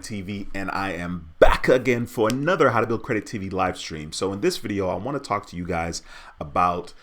TV, and I am back again for another How to Build Credit TV live stream. So in this video, I want to talk to you guys about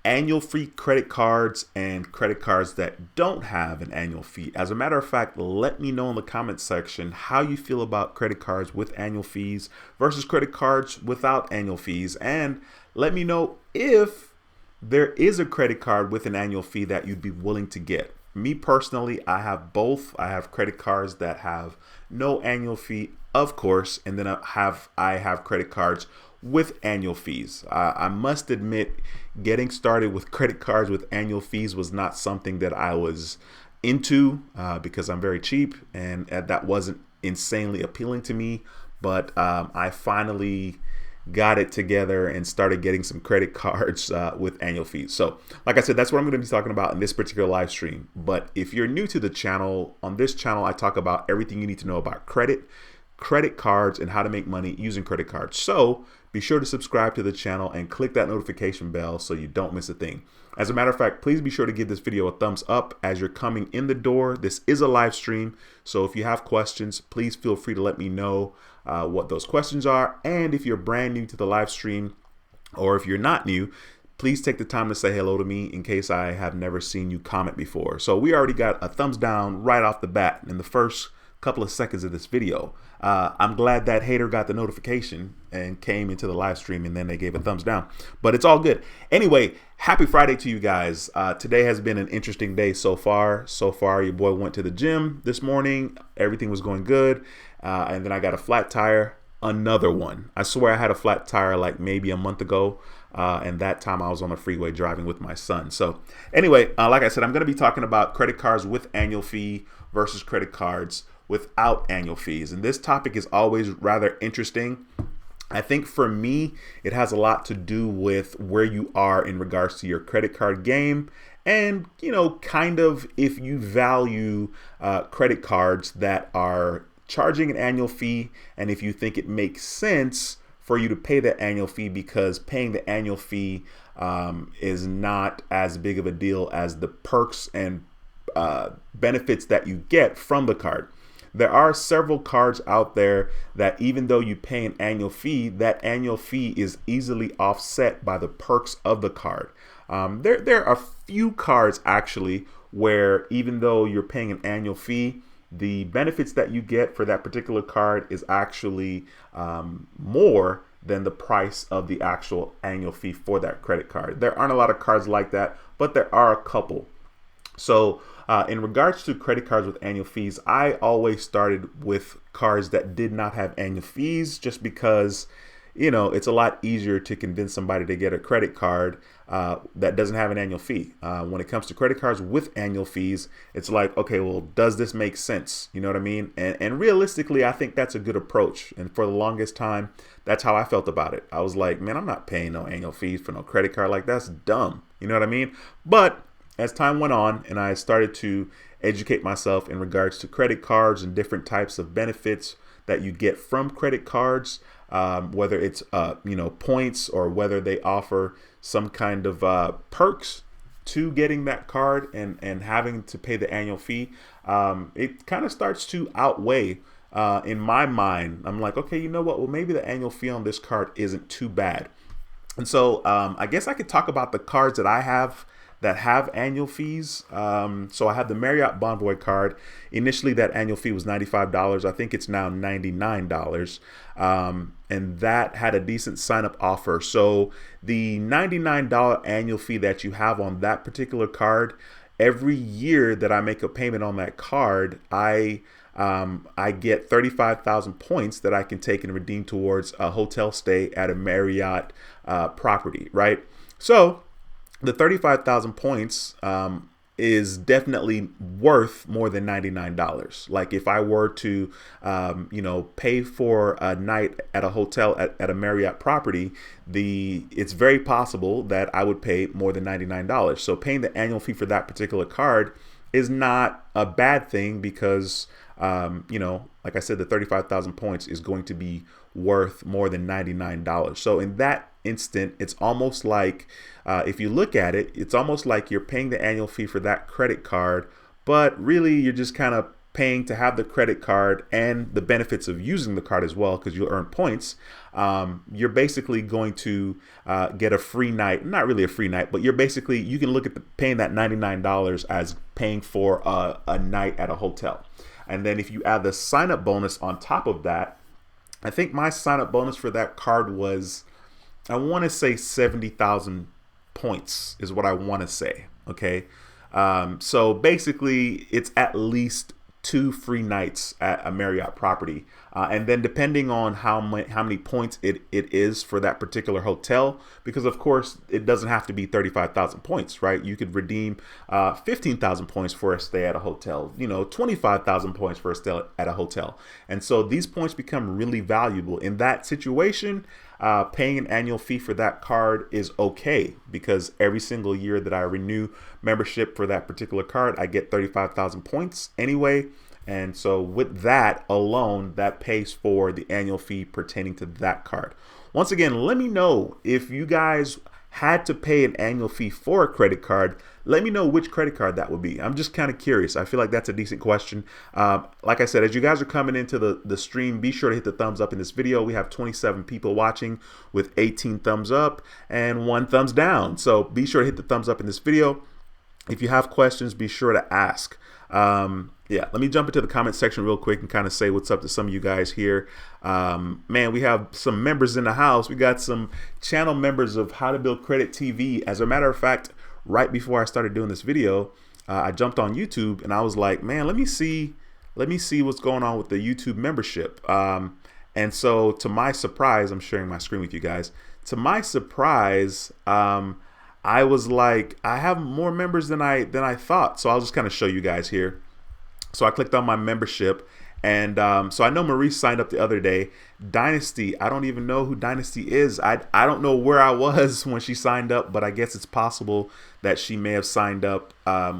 annual fee credit cards and credit cards that don't have an annual fee. As a matter of fact, let me know in the comments section how you feel about credit cards with annual fees versus credit cards without annual fees, and let me know if there is a credit card with an annual fee that you'd be willing to get. Me personally, I have both. I have credit cards that have no annual fee, of course, and then I have credit cards with annual fees. I must admit, getting started with credit cards with annual fees was not something that I was into because I'm very cheap, and that wasn't insanely appealing to me. But I finally got it together and started getting some credit cards with annual fees. So like I said, that's what I'm going to be talking about in this particular live stream. But if you're new to the channel, on this channel, I talk about everything you need to know about credit cards, and how to make money using credit cards. So be sure to subscribe to the channel and click that notification bell so you don't miss a thing. As a matter of fact, please be sure to give this video a thumbs up as you're coming in the door. This is a live stream, so if you have questions, please feel free to let me know what those questions are. And if you're brand new to the live stream, or if you're not new, please take the time to say hello to me in case I have never seen you comment before. So we already got a thumbs down right off the bat in the first couple of seconds of this video. I'm glad that hater got the notification and came into the live stream, and then they gave a thumbs down, but it's all good. Anyway, happy Friday to you guys. Today has been an interesting day so far. Your boy went to the gym this morning. Everything was going good. And then I got a flat tire, another one. I swear I had a flat tire like maybe a month ago. And that time I was on the freeway driving with my son. So anyway, like I said, I'm going to be talking about credit cards with annual fee versus credit cards without annual fees. And this topic is always rather interesting. I think for me, it has a lot to do with where you are in regards to your credit card game. And, you know, kind of if you value credit cards that are charging an annual fee, and if you think it makes sense for you to pay the annual fee, because paying the annual fee is not as big of a deal as the perks and benefits that you get from the card. There are several cards out there that even though you pay an annual fee, that annual fee is easily offset by the perks of the card. There are a few cards actually where even though you're paying an annual fee, the benefits that you get for that particular card is actually more than the price of the actual annual fee for that credit card. There aren't a lot of cards like that, but there are a couple. So in regards to credit cards with annual fees, I always started with cards that did not have annual fees, just because, you know, it's a lot easier to convince somebody to get a credit card that doesn't have an annual fee. When it comes to credit cards with annual fees, it's like, okay, well, does this make sense? You know what I mean? And realistically, I think that's a good approach. And for the longest time, that's how I felt about it. I was like, man, I'm not paying no annual fees for no credit card. Like, that's dumb. You know what I mean? But as time went on and I started to educate myself in regards to credit cards and different types of benefits that you get from credit cards, whether it's you know, points, or whether they offer some kind of perks to getting that card and having to pay the annual fee, it kind of starts to outweigh in my mind. I'm like, okay, you know what? Well, maybe the annual fee on this card isn't too bad. And so I guess I could talk about the cards that I have that have annual fees. So I have the Marriott Bonvoy card. Initially, that annual fee was $95. I think it's now $99. And that had a decent sign-up offer. So the $99 annual fee that you have on that particular card, every year that I make a payment on that card, I get 35,000 points that I can take and redeem towards a hotel stay at a Marriott property, right? So the 35,000 points is definitely worth more than $99. Like if I were to, you know, pay for a night at a hotel at a Marriott property, it's very possible that I would pay more than $99. So paying the annual fee for that particular card is not a bad thing, because, you know, like I said, the 35,000 points is going to be worth more than $99. So in that instant, it's almost like, if you look at it, it's almost like you're paying the annual fee for that credit card, but really you're just kind of paying to have the credit card and the benefits of using the card as well, because you'll earn points, you're basically going to get a free night. Not really a free night, but you can look at paying that $99 as paying for a night at a hotel. And then if you add the sign up bonus on top of that, I think my sign up bonus for that card was, I want to say 70,000 points is what I want to say. Okay. So basically it's at least 2 free nights at a Marriott property. And then depending on how many points it is for that particular hotel, because of course it doesn't have to be 35,000 points, right? You could redeem 15,000 points for a stay at a hotel, 25,000 points for a stay at a hotel. And so these points become really valuable. In that situation, paying an annual fee for that card is okay, because every single year that I renew membership for that particular card, I get 35,000 points anyway. And so with that alone, that pays for the annual fee pertaining to that card. Once again, let me know if you guys had to pay an annual fee for a credit card. Let me know which credit card that would be. I'm just kind of curious. I feel like that's a decent question. Like I said, as you guys are coming into the stream, be sure to hit the thumbs up in this video. We have 27 people watching with 18 thumbs up and 1 thumbs down. So be sure to hit the thumbs up in this video. If you have questions, be sure to ask. Yeah, let me jump into the comment section real quick and kind of say what's up to some of you guys here. Man, we have some members in the house. We got some channel members of How to Build Credit TV. As a matter of fact, right before I started doing this video, I jumped on YouTube and I was like, man, let me see what's going on with the YouTube membership. And so to my surprise, I'm sharing my screen with you guys. To my surprise, I was like, I have more members than I thought. So I'll just kind of show you guys here. So I clicked on my membership, and so I know Marie signed up the other day. Dynasty, I don't even know who Dynasty is. I don't know where I was when she signed up, but I guess it's possible that she may have signed up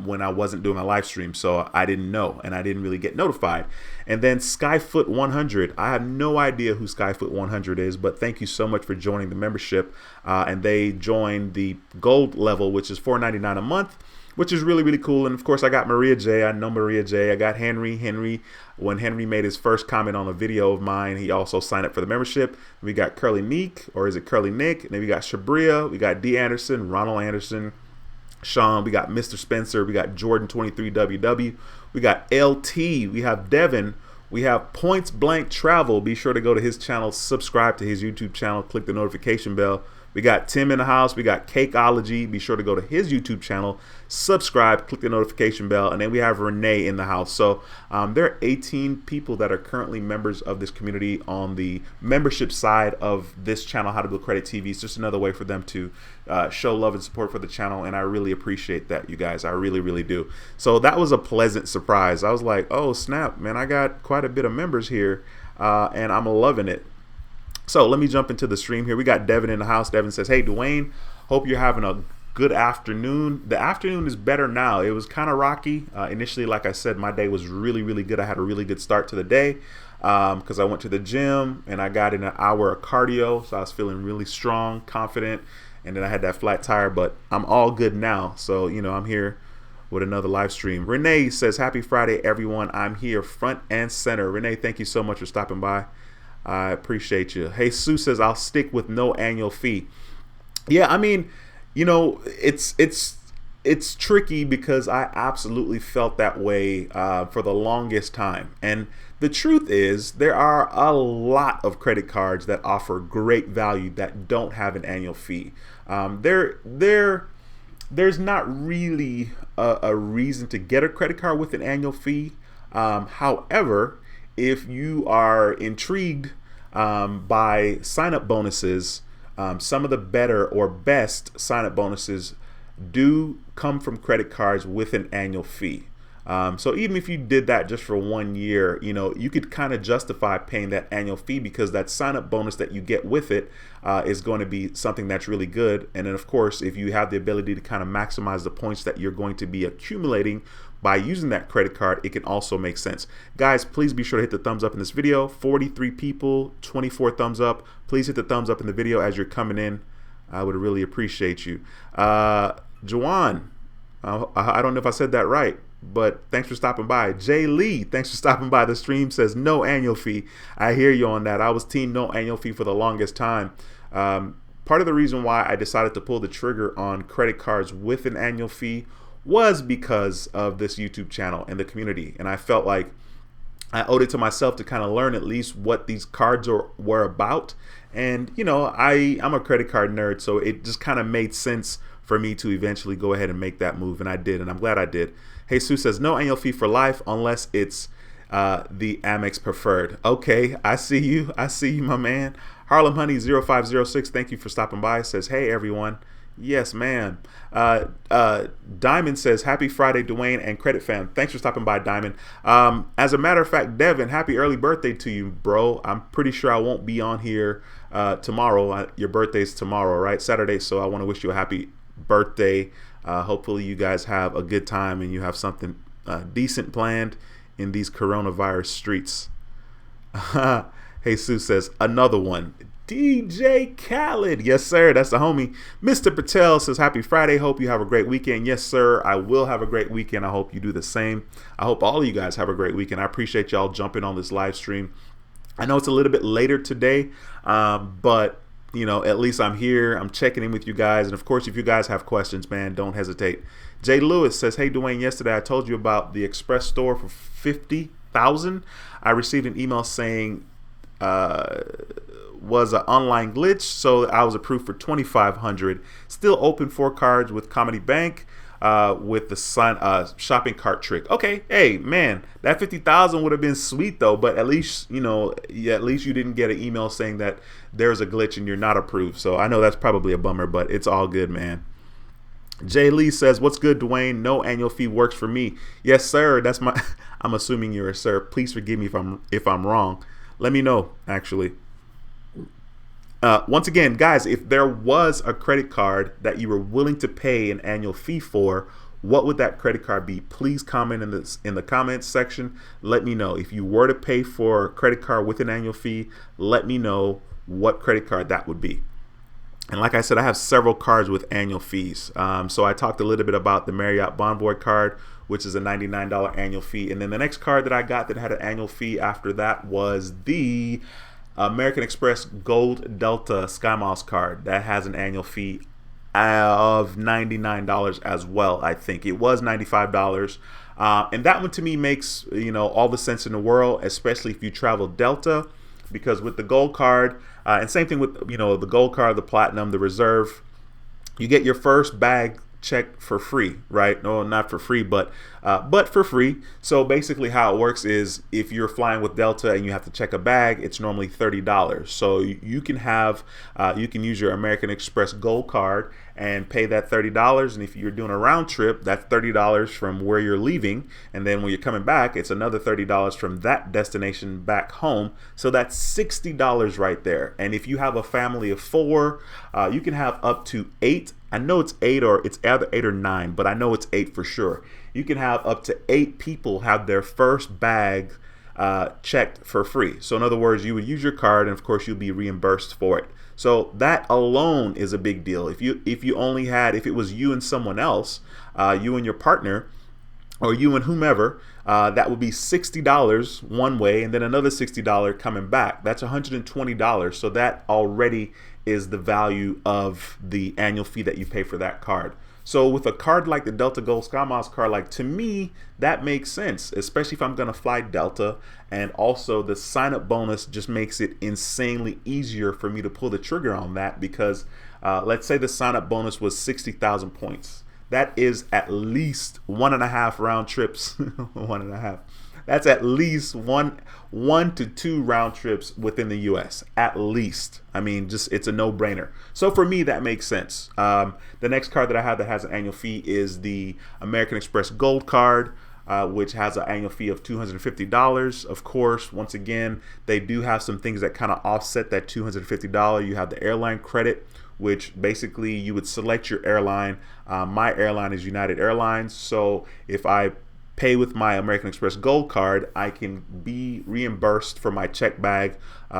when I wasn't doing a live stream, so I didn't know, and I didn't really get notified. And then Skyfoot 100, I have no idea who Skyfoot 100 is, but thank you so much for joining the membership. And they joined the gold level, which is $4.99 a month, which is really, really cool. And of course, I got Maria J. I know Maria J. I got Henry. When Henry made his first comment on a video of mine, he also signed up for the membership. We got Curly Neek, or is it Curly Nick? And then we got Shabria. We got D. Anderson, Ronald Anderson, Sean. We got Mr. Spencer. We got Jordan23WW. We got LT. We have Devin. We have Points Blank Travel. Be sure to go to his channel, subscribe to his YouTube channel, click the notification bell. We got Tim in the house. We got Cakeology. Be sure to go to his YouTube channel, subscribe, click the notification bell. And then we have Renee in the house. So there are 18 people that are currently members of this community on the membership side of this channel, How to Build Credit TV. It's just another way for them to show love and support for the channel. And I really appreciate that, you guys. I really, really do. So that was a pleasant surprise. I was like, oh, snap, man, I got quite a bit of members here and I'm loving it. So let me jump into the stream here. We got Devin in the house. Devin says, hey, Duane, hope you're having a good afternoon. The afternoon is better now. It was kind of rocky. Initially, like I said, my day was really, really good. I had a really good start to the day because I went to the gym and I got in an hour of cardio. So I was feeling really strong, confident. And then I had that flat tire, but I'm all good now. So, I'm here with another live stream. Renee says, happy Friday, everyone. I'm here front and center. Renee, thank you so much for stopping by. I appreciate you. Hey, Sue says, I'll stick with no annual fee. Yeah, I mean, it's tricky because I absolutely felt that way for the longest time. And the truth is, there are a lot of credit cards that offer great value that don't have an annual fee. There's not really a reason to get a credit card with an annual fee. However, if you are intrigued by sign-up bonuses, some of the better or best sign-up bonuses do come from credit cards with an annual fee. So even if you did that just for 1 year, you could kind of justify paying that annual fee because that sign-up bonus that you get with it is going to be something that's really good. And then, of course, if you have the ability to kind of maximize the points that you're going to be accumulating by using that credit card, it can also make sense. Guys, please be sure to hit the thumbs up in this video. 43 people, 24 thumbs up. Please hit the thumbs up in the video as you're coming in. I would really appreciate you. Duane, I don't know if I said that right. but thanks for stopping by. Jay Lee, thanks for stopping by the stream, says no annual fee. I hear you on that. I was team no annual fee for the longest time. Part of the reason why I decided to pull the trigger on credit cards with an annual fee was because of this YouTube channel and the community. And I felt like I owed it to myself to kind of learn at least what these cards were about. And, you know, I'm a credit card nerd, so it just kind of made sense for me to eventually go ahead and make that move. And I did, and I'm glad I did. Jesus says no annual fee for life unless it's the Amex preferred. Okay, I see you. I see you, my man. Harlem Honey 0506, thank you for stopping by. Says, hey, everyone. Yes, ma'am. Diamond says, happy Friday, Duane and Credit Fam. Thanks for stopping by, Diamond. As a matter of fact, Devin, happy early birthday to you, bro. I'm pretty sure I won't be on here tomorrow. Your birthday's tomorrow, right? Saturday. So I want to wish you a happy birthday. Hopefully you guys have a good time and you have something decent planned in these coronavirus streets. Jesus says, another one. DJ Khaled. Yes, sir. That's the homie. Mr. Patel says, happy Friday. Hope you have a great weekend. Yes, sir. I will have a great weekend. I hope you do the same. I hope all of you guys have a great weekend. I appreciate y'all jumping on this live stream. I know it's a little bit later today, but you know, at least I'm here. I'm checking in with you guys. And of course, if you guys have questions, man, don't hesitate. Jay Lewis says, hey, Duane, yesterday I told you about the Express store for $50,000. I received an email saying was an online glitch, so I was approved for $2,500. Still open 4 cards with Comedy Bank with the shopping cart trick. Okay, hey man, that $50,000 would have been sweet though, but at least you know, at least you didn't get an email saying that there's a glitch and you're not approved. So I know that's probably a bummer, but it's all good, man. Jay Lee says, what's good, Duane? No annual fee works for me. Yes, sir. That's my I'm assuming you're a sir. Please forgive me if I'm wrong. Let me know, actually. Once again, guys, if there was a credit card that you were willing to pay an annual fee for, what would that credit card be? Please comment in the comments section. Let me know. If you were to pay for a credit card with an annual fee, let me know what credit card that would be. And like I said, I have several cards with annual fees. So I talked a little bit about the Marriott Bonvoy card, which is a $99 annual fee. And then the next card that I got that had an annual fee after that was the American Express Gold Delta Skymiles card that has an annual fee of $99 as well. I think it was $95, and that one to me makes, you know, all the sense in the world, especially if you travel Delta, because with the gold card and same thing with, you know, the gold card, the platinum, the reserve, you get your first bag check for free, right? No, not for free, but for free. So basically how it works is if you're flying with Delta and you have to check a bag, it's normally $30. So you can have you can use your American Express Gold card and pay that $30. And if you're doing a round trip, that's $30 from where you're leaving. And then when you're coming back, it's another $30 from that destination back home. So that's $60 right there. And if you have a family of 4, you can have up to 8. I know it's 8 or it's either 8 or 9, but I know it's 8 for sure. You can have up to 8 people have their first bag checked for free. So in other words, you would use your card and of course you'll be reimbursed for it. So that alone is a big deal. If you only had, if it was you and someone else, you and your partner, or you and whomever, that would be $60 one way and then another $60 coming back. That's $120. So that already is the value of the annual fee that you pay for that card. So with a card like the Delta Gold Skymiles card, like to me, that makes sense, especially if I'm gonna fly Delta. And also the sign up bonus just makes it insanely easier for me to pull the trigger on that because let's say the sign up bonus was 60,000 points. That is at least 1.5 round trips, 1.5. That's at least one to 2 round trips within the U.S. at least. I mean, just it's a no-brainer. So for me, that makes sense. The next card that I have that has an annual fee is the American Express Gold card, which has an annual fee of $250. Of course, once again, they do have some things that kind of offset that $250. You have the airline credit, which basically you would select your airline. My airline is United Airlines, so if I pay with my American Express Gold card, I can be reimbursed for my check bag.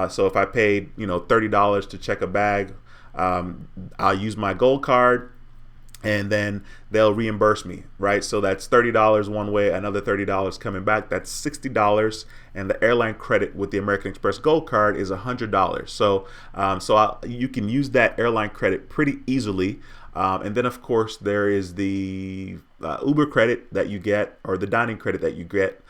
So if I paid, you know, $30 to check a bag, I'll use my Gold card. and then they'll reimburse me, right? So that's $30 one way, another $30 coming back. That's $60, and the airline credit with the American Express Gold Card is $100. So you can use that airline credit pretty easily. And then of course there is the Uber credit that you get, or the dining credit that you get,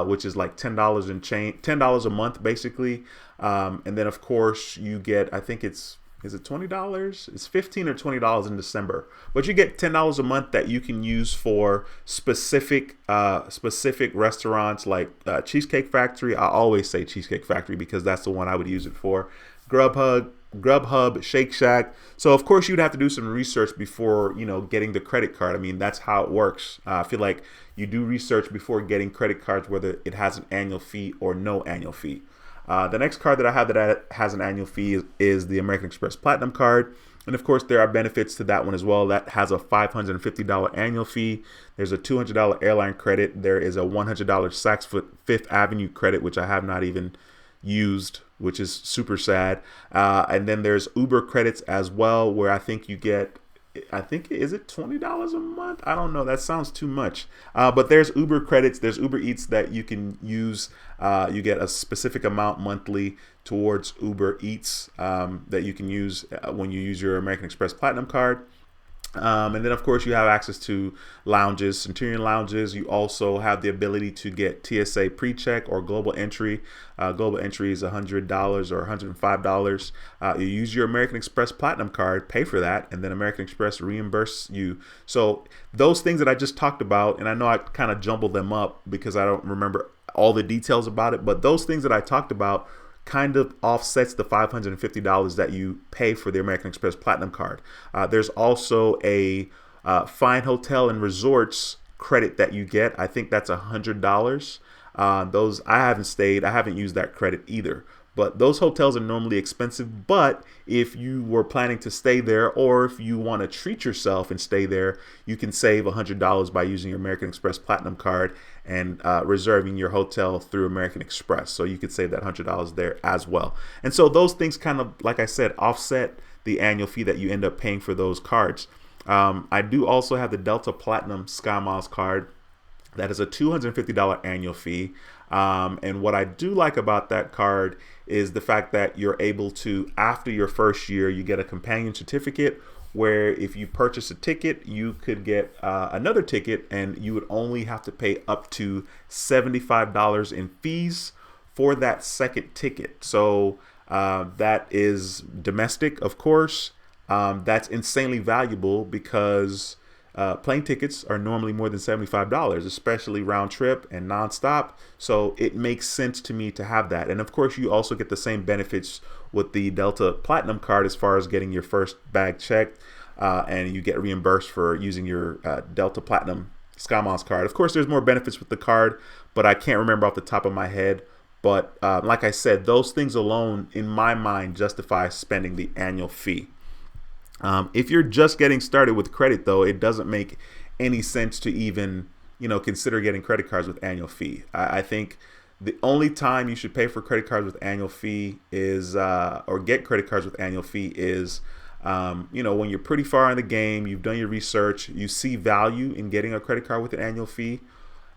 which is like $10 and change, $10 a month basically. And then of course you get, I think is it $20? It's $15 or $20 in December, but you get $10 a month that you can use for specific restaurants like Cheesecake Factory. I always say Cheesecake Factory because that's the one I would use it for. Grubhub, Shake Shack. So of course you'd have to do some research before, you know, getting the credit card. I mean, that's how it works. I feel like you do research before getting credit cards, whether it has an annual fee or no annual fee. The next card that I have that has an annual fee is the American Express Platinum card. And of course, there are benefits to that one as well. That has a $550 annual fee. There's a $200 airline credit. There is a $100 Saks Fifth Avenue credit, which I have not even used, which is super sad. And then there's Uber credits as well, where I think you get, is it $20 a month? I don't know. That sounds too much. But there's Uber credits. There's Uber Eats that you can use. You get a specific amount monthly towards Uber Eats that you can use when you use your American Express Platinum card. And then, of course, you have access to lounges, Centurion lounges. You also have the ability to get TSA pre-check or global entry. Global entry is $100 or $105. You use your American Express Platinum card, pay for that, and then American Express reimburse you. So those things that I just talked about, and I know I kind of jumbled them up because I don't remember all the details about it, but those things that I talked about kind of offsets the $550 that you pay for the American Express Platinum card. There's also a Fine Hotel and Resorts credit that you get. I think that's $100. Those I haven't stayed. I haven't used that credit either. But those hotels are normally expensive. But if you were planning to stay there, or if you want to treat yourself and stay there, you can save $100 by using your American Express Platinum card and reserving your hotel through American Express. So you could save that $100 there as well. And so those things kind of, like I said, offset the annual fee that you end up paying for those cards. I do also have the Delta Platinum Skymiles card. That is a $250 annual fee. And what I do like about that card is the fact that you're able to, after your first year, you get a companion certificate where if you purchase a ticket, you could get another ticket, and you would only have to pay up to $75 in fees for that second ticket. So that is domestic, of course. That's insanely valuable because plane tickets are normally more than $75, especially round trip and nonstop. So it makes sense to me to have that. And of course, you also get the same benefits with the Delta Platinum card as far as getting your first bag checked, and you get reimbursed for using your Delta Platinum Skymiles card. Of course, there's more benefits with the card, but I can't remember off the top of my head. But like I said, those things alone, in my mind, justify spending the annual fee. If you're just getting started with credit, though, it doesn't make any sense to even, consider getting credit cards with annual fee. I think the only time you should pay for credit cards with annual fee is, or get credit cards with annual fee is, when you're pretty far in the game, you've done your research, you see value in getting a credit card with an annual fee.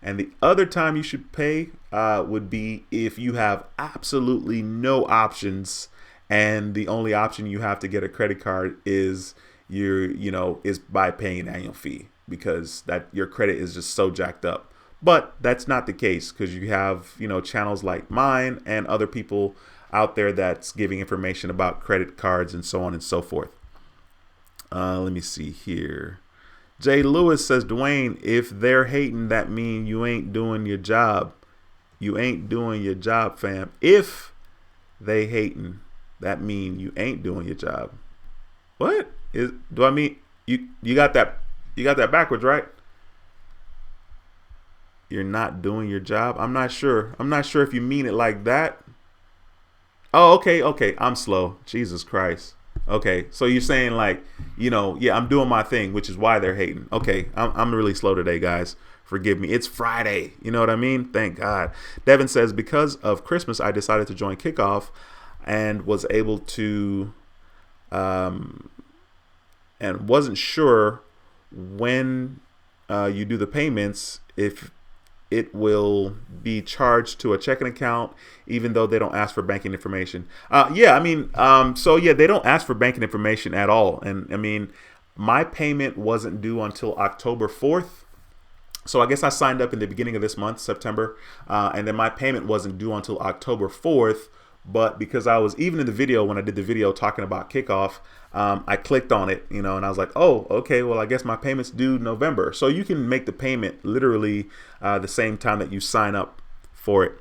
And the other time you should pay would be if you have absolutely no options, and the only option you have to get a credit card is is by paying an annual fee, because that your credit is just so jacked up. But that's not the case, because you have channels like mine and other people out there that's giving information about credit cards and so on and so forth. Let me see here. Jay Lewis says, Duane, if they're hating, that mean you ain't doing your job. You ain't doing your job, fam. If they hating, that mean you ain't doing your job. What do I mean? You got that backwards, right? You're not doing your job. I'm not sure if you mean it like that. Oh, okay. I'm slow. Jesus Christ. Okay, so you're saying like, yeah, I'm doing my thing, which is why they're hating. Okay, I'm really slow today, guys. Forgive me. It's Friday. You know what I mean? Thank God. Devin says, because of Christmas, I decided to join Kickoff and was able to, and wasn't sure when you do the payments, if it will be charged to a checking account, even though they don't ask for banking information. Yeah, I mean, so yeah, they don't ask for banking information at all. And I mean, my payment wasn't due until October 4th. So I guess I signed up in the beginning of this month, September, and then my payment wasn't due until October 4th. But because I was, even in the video, when I did the video talking about kickoff, I clicked on it, and I was like, oh, okay, well, I guess my payment's due November. So you can make the payment literally the same time that you sign up for it.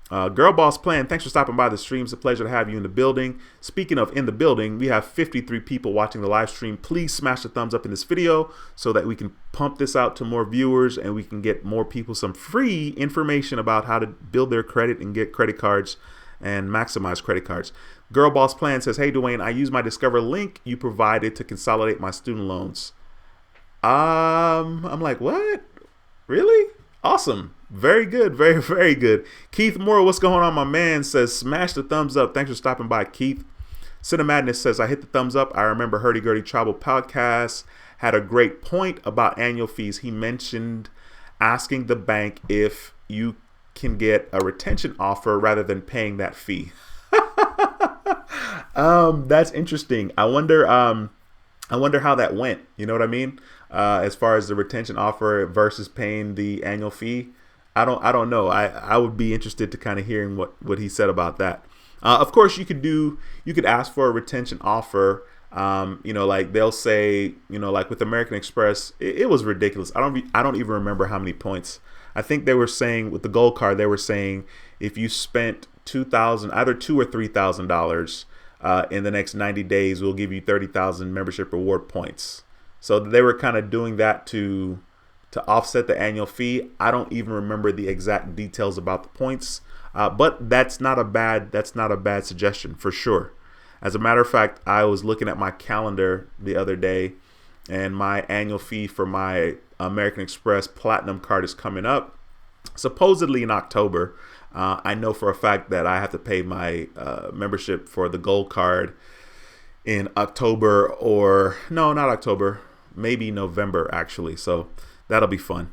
Girl Boss Plan, thanks for stopping by the stream. It's a pleasure to have you in the building. Speaking of in the building, we have 53 people watching the live stream. Please smash the thumbs up in this video so that we can pump this out to more viewers and we can get more people some free information about how to build their credit and get credit cards and maximize credit cards. Girl Boss Plan says, hey, Duane, I use my Discover link you provided to consolidate my student loans. I'm like, what? Really? Awesome. Very good. Very, very good. Keith Moore, what's going on, my man? Says, smash the thumbs up. Thanks for stopping by, Keith. Cinemadness says, I hit the thumbs up. I remember Hurdy Gurdy Travel Podcast had a great point about annual fees. He mentioned asking the bank if you can get a retention offer rather than paying that fee. That's interesting. I wonder how that went. You know what I mean? As far as the retention offer versus paying the annual fee. I don't know. I would be interested to kind of hearing what he said about that. Of course, you could ask for a retention offer. Like they'll say, like with American Express, it was ridiculous. I don't even remember how many points. I think they were saying with the gold card, they were saying if you spent $2,000, either $2,000 or $3,000 in the next 90 days, we'll give you 30,000 membership reward points. So they were kind of doing that to offset the annual fee. I don't even remember the exact details about the points, but that's not a bad suggestion for sure. As a matter of fact, I was looking at my calendar the other day, and my annual fee for my American Express Platinum card is coming up, supposedly in October. I know for a fact that I have to pay my membership for the gold card in October, or no, not October, maybe November actually. So that'll be fun.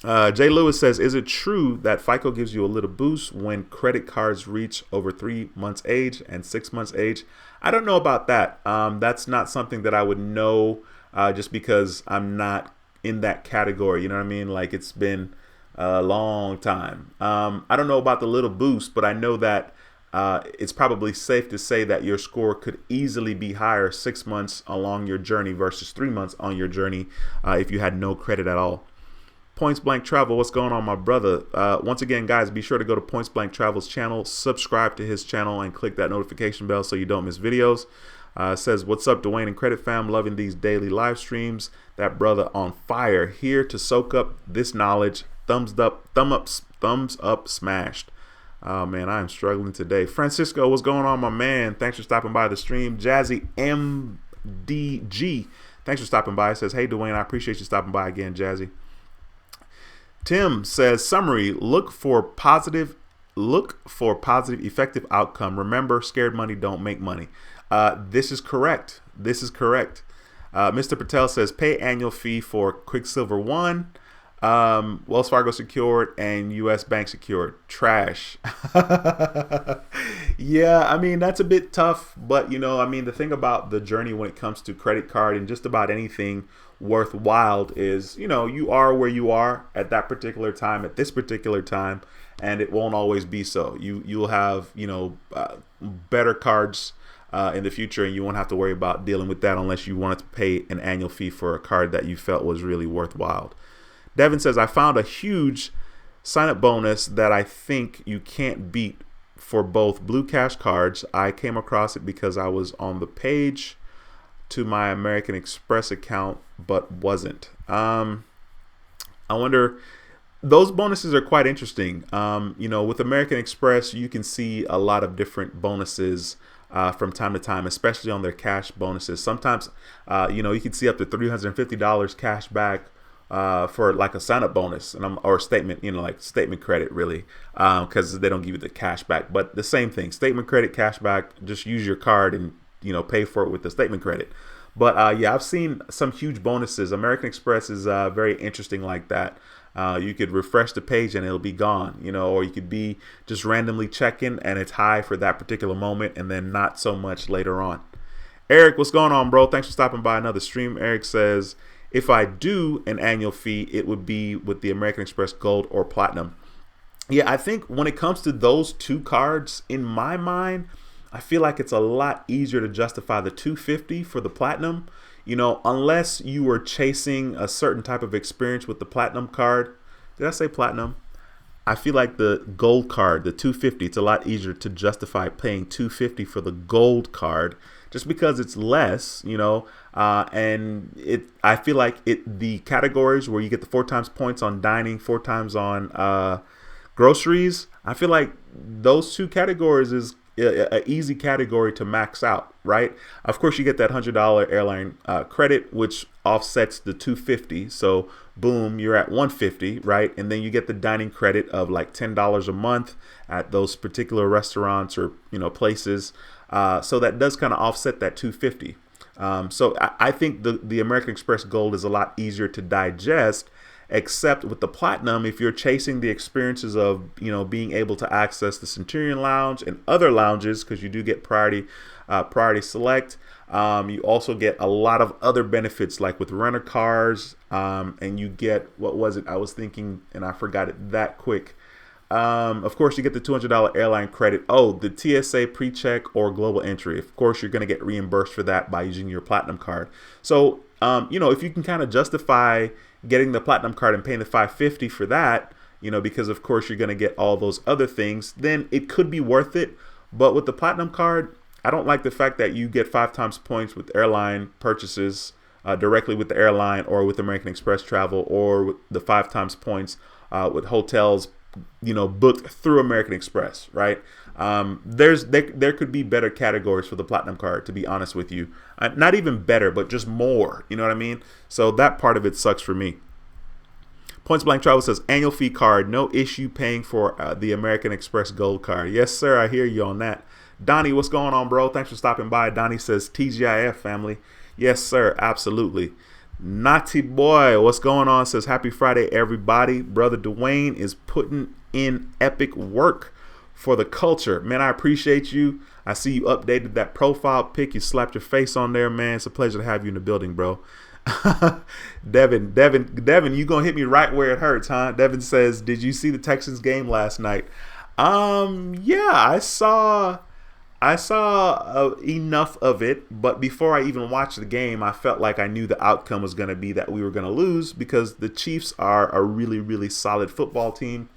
Jay Lewis says, is it true that FICO gives you a little boost when credit cards reach over 3 months age and 6 months age? I don't know about that. That's not something that I would know just because I'm not in that category. You know what I mean? Like, it's been a long time. I don't know about the little boost, but I know that it's probably safe to say that your score could easily be higher 6 months along your journey versus 3 months on your journey if you had no credit at all. Points Blank Travel, what's going on, my brother? Once again, guys, be sure to go to Points Blank Travel's channel, subscribe to his channel, and click that notification bell so you don't miss videos. Says, what's up, Duane and Credit Fam? Loving these daily live streams. That brother on fire, here to soak up this knowledge. Thumbs up, smashed. Oh man, I am struggling today. Francisco, what's going on, my man? Thanks for stopping by the stream. Jazzy MDG, thanks for stopping by. Says, hey Duane, I appreciate you stopping by again, Jazzy. Tim says, summary, look for positive, effective outcome. Remember, scared money don't make money. This is correct. Mr. Patel says, pay annual fee for Quicksilver 1, Wells Fargo secured, and US Bank secured. Trash. Yeah, I mean, that's a bit tough, but the thing about the journey when it comes to credit card and just about anything worthwhile is, you are where you are at that particular time, at this particular time, and it won't always be so. You'll have, better cards in the future, and you won't have to worry about dealing with that unless you wanted to pay an annual fee for a card that you felt was really worthwhile. Devin says, I found a huge sign-up bonus that I think you can't beat for both Blue Cash cards. I came across it because I was on the page to my American Express account, but wasn't. I wonder, those bonuses are quite interesting. With American Express, you can see a lot of different bonuses from time to time, especially on their cash bonuses. Sometimes, you can see up to $350 cash back for like a sign-up bonus or statement, like statement credit, really, because they don't give you the cash back. But the same thing, statement credit, cash back, just use your card and pay for it with the statement credit. But yeah, I've seen some huge bonuses. American Express is very interesting like that. You could refresh the page and it'll be gone, you know, or you could be just randomly checking and it's high for that particular moment and then not so much later on. Eric, what's going on, bro? Thanks for stopping by another stream. Eric says, if I do an annual fee, it would be with the American Express Gold or Platinum. Yeah, I think when it comes to those two cards, in my mind, I feel like it's a lot easier to justify the $250 for the Platinum. You know, unless you were chasing a certain type of experience with the Platinum card. Did I say Platinum? I feel like the Gold card, the $250, it's a lot easier to justify paying $250 for the Gold card, just because it's less, you know, and I feel like the categories where you get the 4 times points on dining, 4 times on groceries, I feel like those two categories is an easy category to max out, right? Of course, you get that $100 airline credit, which offsets the $250. So boom, you're at $150, right? And then you get the dining credit of like $10 a month at those particular restaurants or, you know, places. So that does kind of offset that $250. So I think the American Express Gold is a lot easier to digest, except with the Platinum, if you're chasing the experiences of, you know, being able to access the Centurion Lounge and other lounges, because you do get priority select. You also get a lot of other benefits, like with rental cars, and you get, what was it? I was thinking, and I forgot it that quick. Of course, you get the $200 airline credit. Oh, the TSA pre-check or global entry. Of course, you're going to get reimbursed for that by using your Platinum card. So, you know, if you can kind of justify getting the Platinum card and paying the $550 for that, you know, because of course you're going to get all those other things, then it could be worth it. But with the Platinum card, I don't like the fact that you get 5 times points with airline purchases directly with the airline, or with American Express travel, or with the 5 times points with hotels, you know, booked through American Express, right? There could be better categories for the Platinum card, to be honest with you. Not even better, but just more, you know what I mean? So that part of it sucks for me. Points Blank Travel says, annual fee card, no issue paying for the American Express Gold card. Yes, sir, I hear you on that. Donnie, what's going on, bro? Thanks for stopping by. Donnie says, TGIF family. Yes, sir, absolutely. Naughty Boy, what's going on? Says, happy Friday, everybody. Brother Duane is putting in epic work for the culture. Man, I appreciate you. I see you updated that profile pic. You slapped your face on there, man. It's a pleasure to have you in the building, bro. Devin, you gonna hit me right where it hurts, huh? Devin says, did you see the Texans game last night? Yeah, I saw enough of it, but before I even watched the game, I felt like I knew the outcome was going to be that we were going to lose, because the Chiefs are a really, really solid football team.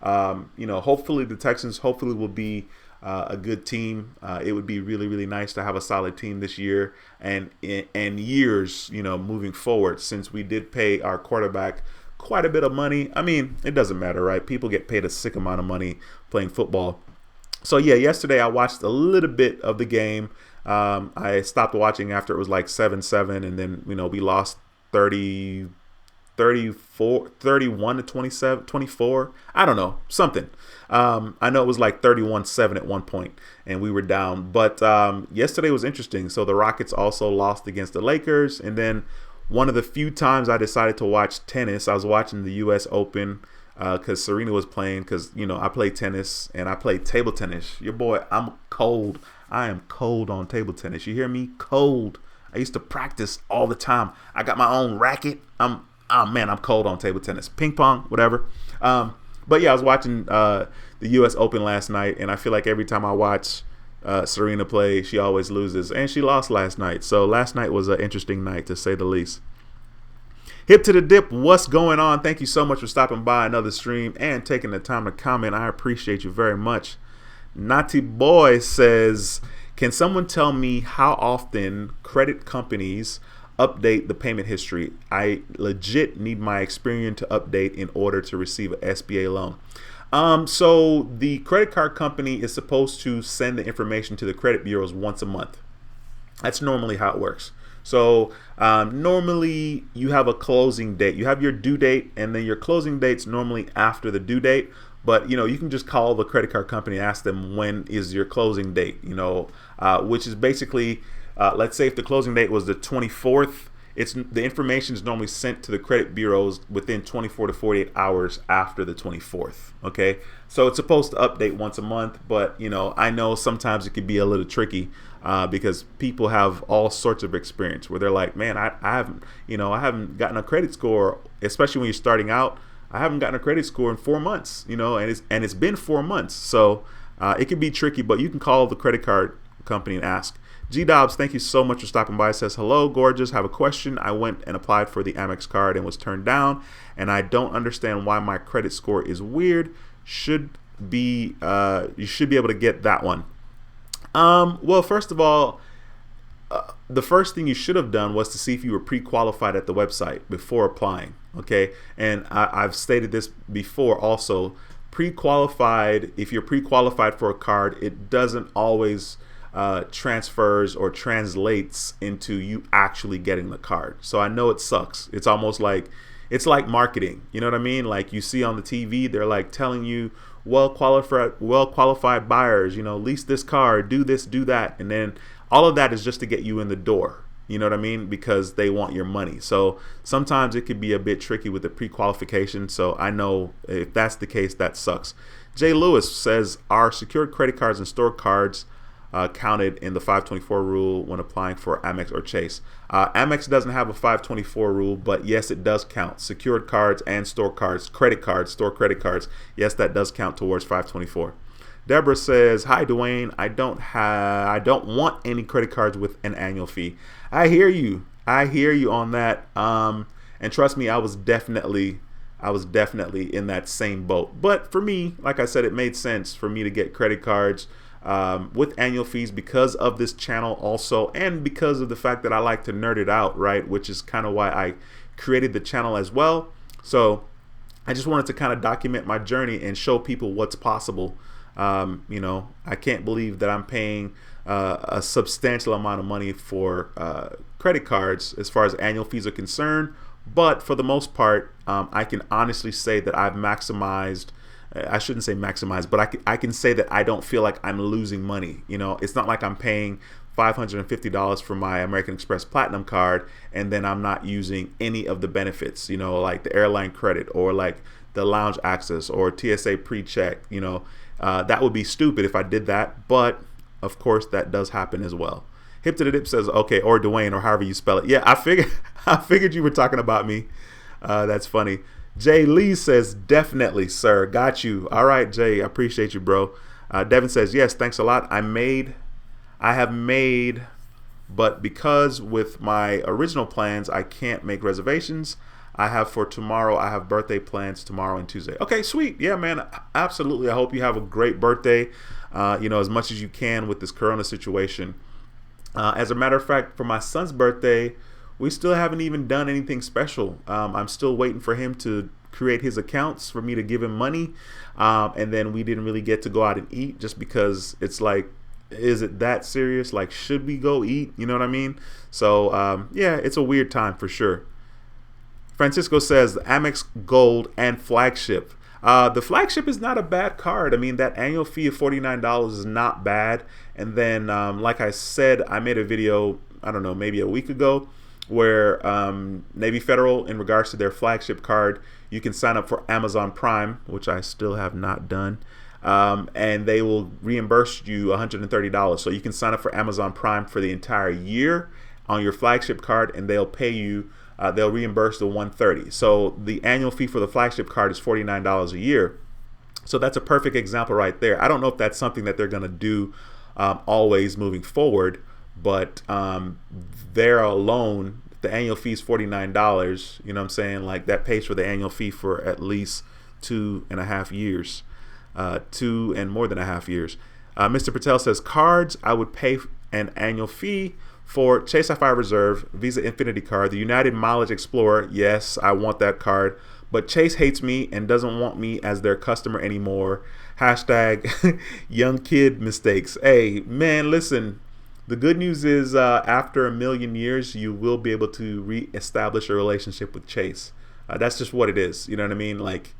You know, hopefully the Texans will be a good team. It would be really, really nice to have a solid team this year and years, you know, moving forward, since we did pay our quarterback quite a bit of money. I mean, it doesn't matter, right? People get paid a sick amount of money playing football. So yeah, yesterday I watched a little bit of the game. I stopped watching after it was like 7-7, and then, you know, we lost 31 to 27, 24. I don't know, something. I know it was like 31-7 at one point, and we were down. But yesterday was interesting. So the Rockets also lost against the Lakers, and then one of the few times I decided to watch tennis, I was watching the U.S. Open. Because Serena was playing, because, you know, I play tennis and I play table tennis. Your boy, I'm cold. I am cold on table tennis. You hear me? Cold. I used to practice all the time. I got my own racket. I'm cold on table tennis. Ping pong, whatever. But yeah, I was watching the U.S. Open last night, and I feel like every time I watch Serena play, she always loses. And she lost last night. So last night was an interesting night, to say the least. Hip to the dip, what's going on? Thank you so much for stopping by another stream and taking the time to comment. I appreciate you very much. Naughty Boy says, can someone tell me how often credit companies update the payment history? I legit need my Experian to update in order to receive an SBA loan. So the credit card company is supposed to send the information to the credit bureaus once a month. That's normally how it works. So normally you have a closing date. You have your due date, and then your closing date's normally after the due date. But, you know, you can just call the credit card company and ask them, when is your closing date, you know, which is basically let's say if the closing date was the 24th, the information is normally sent to the credit bureaus within 24 to 48 hours after the 24th. Okay, so it's supposed to update once a month, but I know sometimes it can be a little tricky because people have all sorts of experience where they're like, man, I haven't gotten a credit score, especially when you're starting out. I haven't gotten a credit score in 4 months, and it's been 4 months, so it can be tricky. But you can call the credit card company and ask. G Dobbs, thank you so much for stopping by. Says, hello, gorgeous. Have a question. I went and applied for the Amex card and was turned down, and I don't understand why my credit score is weird. You should be able to get that one. Well, first of all, the first thing you should have done was to see if you were pre-qualified at the website before applying. Okay, and I've stated this before also. Pre-qualified, if you're pre-qualified for a card, it doesn't always transfers or translates into you actually getting the card. So I know it sucks. It's almost like marketing. You know what I mean? Like you see on the TV, they're like telling you well qualified buyers, lease this card, do this, do that, and then all of that is just to get you in the door. You know what I mean? Because they want your money. So sometimes it could be a bit tricky with the pre-qualification. So I know if that's the case, that sucks. Jay Lewis says, are secured credit cards and store cards counted in the 524 rule when applying for Amex or Chase? Amex doesn't have a 524 rule, but yes, it does count. Secured cards and store cards, credit cards, store credit cards. Yes, that does count towards 524. Deborah says, hi, Duane. I don't want any credit cards with an annual fee. I hear you on that. And trust me, I was definitely in that same boat. But for me, like I said, it made sense for me to get credit cards with annual fees because of this channel also, and because of the fact that I like to nerd it out, right? Which is kind of why I created the channel as well. So I just wanted to kind of document my journey and show people what's possible. I can't believe that I'm paying a substantial amount of money for credit cards as far as annual fees are concerned. But for the most part, I can honestly say that I've maximized. I shouldn't say maximize, but I can say that I don't feel like I'm losing money. It's not like I'm paying $550 for my American Express Platinum card and then I'm not using any of the benefits, like the airline credit or like the lounge access or TSA pre-check. That would be stupid if I did that, but of course that does happen as well. Hip to the Dip says, okay, or Duane, or however you spell it. Yeah, I figured you were talking about me. That's funny. Jay Lee says, definitely, sir. Got you. All right, Jay, I appreciate you, bro. Devin says, yes, thanks a lot. I have made, but because with my original plans, I can't make reservations. I have for tomorrow. I have birthday plans tomorrow and Tuesday. Okay, sweet. Yeah, man, absolutely. I hope you have a great birthday, as much as you can with this Corona situation. As a matter of fact, for my son's birthday, we still haven't even done anything special. I'm still waiting for him to create his accounts for me to give him money. And then we didn't really get to go out and eat just because it's like, is it that serious? Like, should we go eat? You know what I mean? So, yeah, it's a weird time for sure. Francisco says Amex Gold and Flagship. The Flagship is not a bad card. I mean, that annual fee of $49 is not bad. And then, like I said, I made a video, I don't know, maybe a week ago, where Navy Federal, in regards to their Flagship card, you can sign up for Amazon Prime, which I still have not done, and they will reimburse you $130. So you can sign up for Amazon Prime for the entire year on your Flagship card, and they'll pay you. They'll reimburse the $130. So the annual fee for the Flagship card is $49 a year. So that's a perfect example right there. I don't know if that's something that they're going to do always moving forward, but there alone, the annual fee is $49. You know what I'm saying? Like, that pays for the annual fee for at least 2.5 years, 2 and more than a half years. Mr. Patel says, cards, I would pay an annual fee for Chase Sapphire Reserve, Visa Infinity card, the United Mileage Explorer. Yes, I want that card, but Chase hates me and doesn't want me as their customer anymore. Hashtag young kid mistakes. Hey, man, listen. The good news is after 1 million years, you will be able to reestablish a relationship with Chase. That's just what it is. You know what I mean? Like,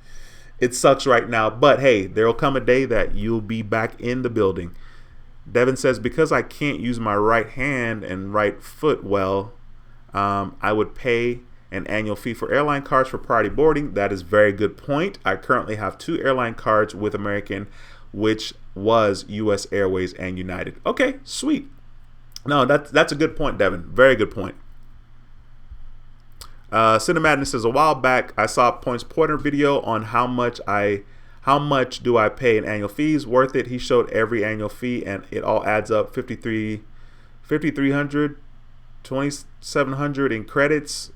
it sucks right now, but hey, there will come a day that you'll be back in the building. Devin says, because I can't use my right hand and right foot well, I would pay an annual fee for airline cards for priority boarding. That is a very good point. I currently have 2 airline cards with American, which was US Airways and United. Okay, sweet. No, that's a good point, Devin. Very good point. Cinemadness says, a while back I saw Points Pointer video on how much do I pay in annual fees. Worth it. He showed every annual fee and it all adds up 5,300, 2,700 in credits.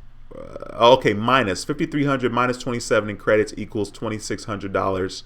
Okay, minus 5,300 minus 27 in credits equals $2,600.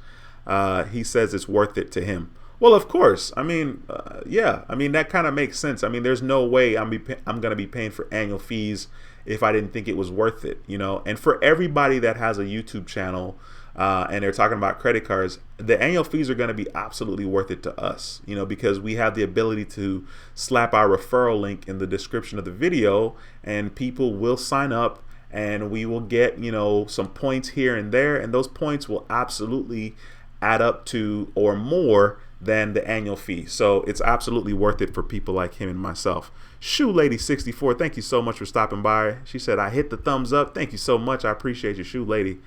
He says it's worth it to him. Well, of course. I mean, yeah. I mean, that kind of makes sense. I mean, there's no way I'm going to be paying for annual fees if I didn't think it was worth it, you know. And for everybody that has a YouTube channel and they're talking about credit cards, the annual fees are going to be absolutely worth it to us, you know, because we have the ability to slap our referral link in the description of the video and people will sign up and we will get, you know, some points here and there, and those points will absolutely add up to or more than the annual fee. So it's absolutely worth it for people like him and myself. Shoe Lady 64, thank you so much for stopping by. She said, I hit the thumbs up. Thank you so much. I appreciate you, Shoe Lady.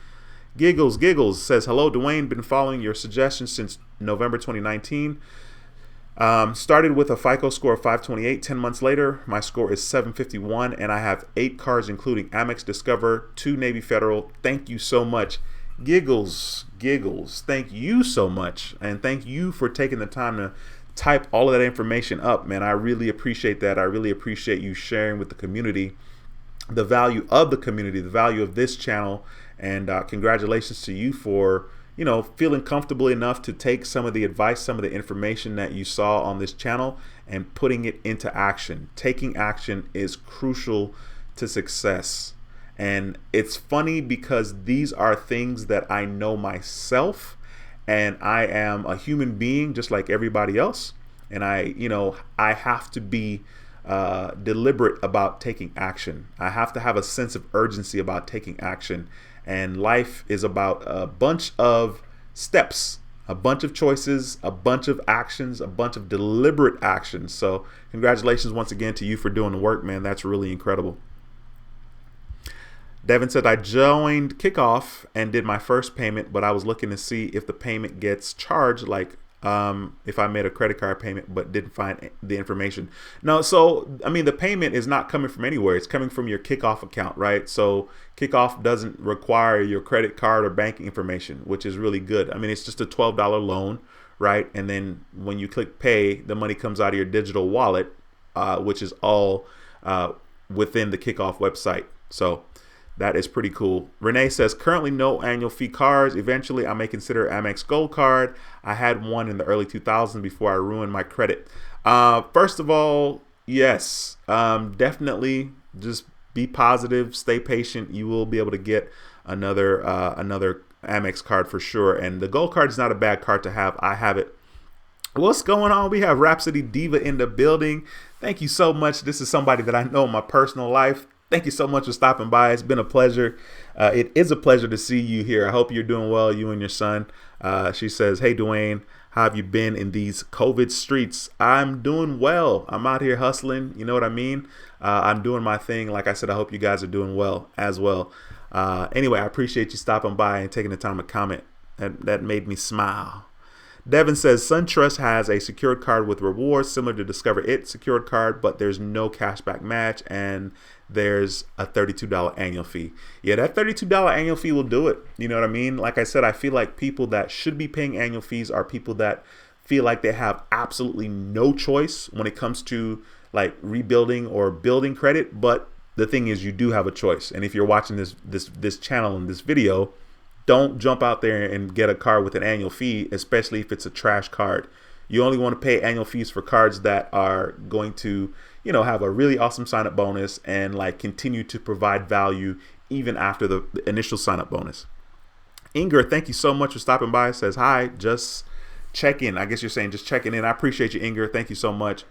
Giggles says, hello, Duane. Been following your suggestions since November 2019. Started with a Fico score of 528. 10 months later, my score is 751, and I have 8 cards, including Amex, Discover, 2 Navy Federal. Thank you so much. Giggles, thank you so much, and thank you for taking the time to type all of that information up, man. I really appreciate that. I really appreciate you sharing with the community the value of the community, the value of this channel, and congratulations to you for, you know, feeling comfortable enough to take some of the advice, some of the information that you saw on this channel and putting it into action. Taking action is crucial to success. And it's funny because these are things that I know myself, and I am a human being just like everybody else. And I have to be deliberate about taking action. I have to have a sense of urgency about taking action. And life is about a bunch of steps, a bunch of choices, a bunch of actions, a bunch of deliberate actions. So congratulations once again to you for doing the work, man. That's really incredible. Devin said, I joined Kickoff and did my first payment, but I was looking to see if the payment gets charged, like if I made a credit card payment but didn't find the information. No, so, I mean, the payment is not coming from anywhere. It's coming from your Kickoff account, right? So Kickoff doesn't require your credit card or banking information, which is really good. I mean, it's just a $12 loan, right? And then when you click pay, the money comes out of your digital wallet, which is all within the Kickoff website. So that is pretty cool. Renee says, currently no annual fee cards. Eventually, I may consider Amex Gold Card. I had one in the early 2000s before I ruined my credit. First of all, yes, definitely just be positive, stay patient. You will be able to get another Amex card for sure. And the Gold Card is not a bad card to have. I have it. What's going on? We have Rhapsody Diva in the building. Thank you so much. This is somebody that I know in my personal life. Thank you so much for stopping by. It's been a pleasure. It is a pleasure to see you here. I hope you're doing well, you and your son. She says, hey, Duane, how have you been in these COVID streets? I'm doing well. I'm out here hustling. You know what I mean? I'm doing my thing. Like I said, I hope you guys are doing well as well. Anyway, I appreciate you stopping by and taking the time to comment. That made me smile. Devin says, SunTrust has a secured card with rewards similar to Discover It secured card, but there's no cashback match and there's a $32 annual fee. Yeah, that $32 annual fee will do it. You know what I mean? Like I said, I feel like people that should be paying annual fees are people that feel like they have absolutely no choice when it comes to like rebuilding or building credit. But the thing is, you do have a choice. And if you're watching this channel and this video, don't jump out there and get a card with an annual fee, especially if it's a trash card. You only want to pay annual fees for cards that are going to, you know, have a really awesome sign-up bonus and like continue to provide value even after the initial sign-up bonus. Inger, thank you so much for stopping by. Says, hi, just check in. I guess you're saying just checking in. I appreciate you, Inger. Thank you so much.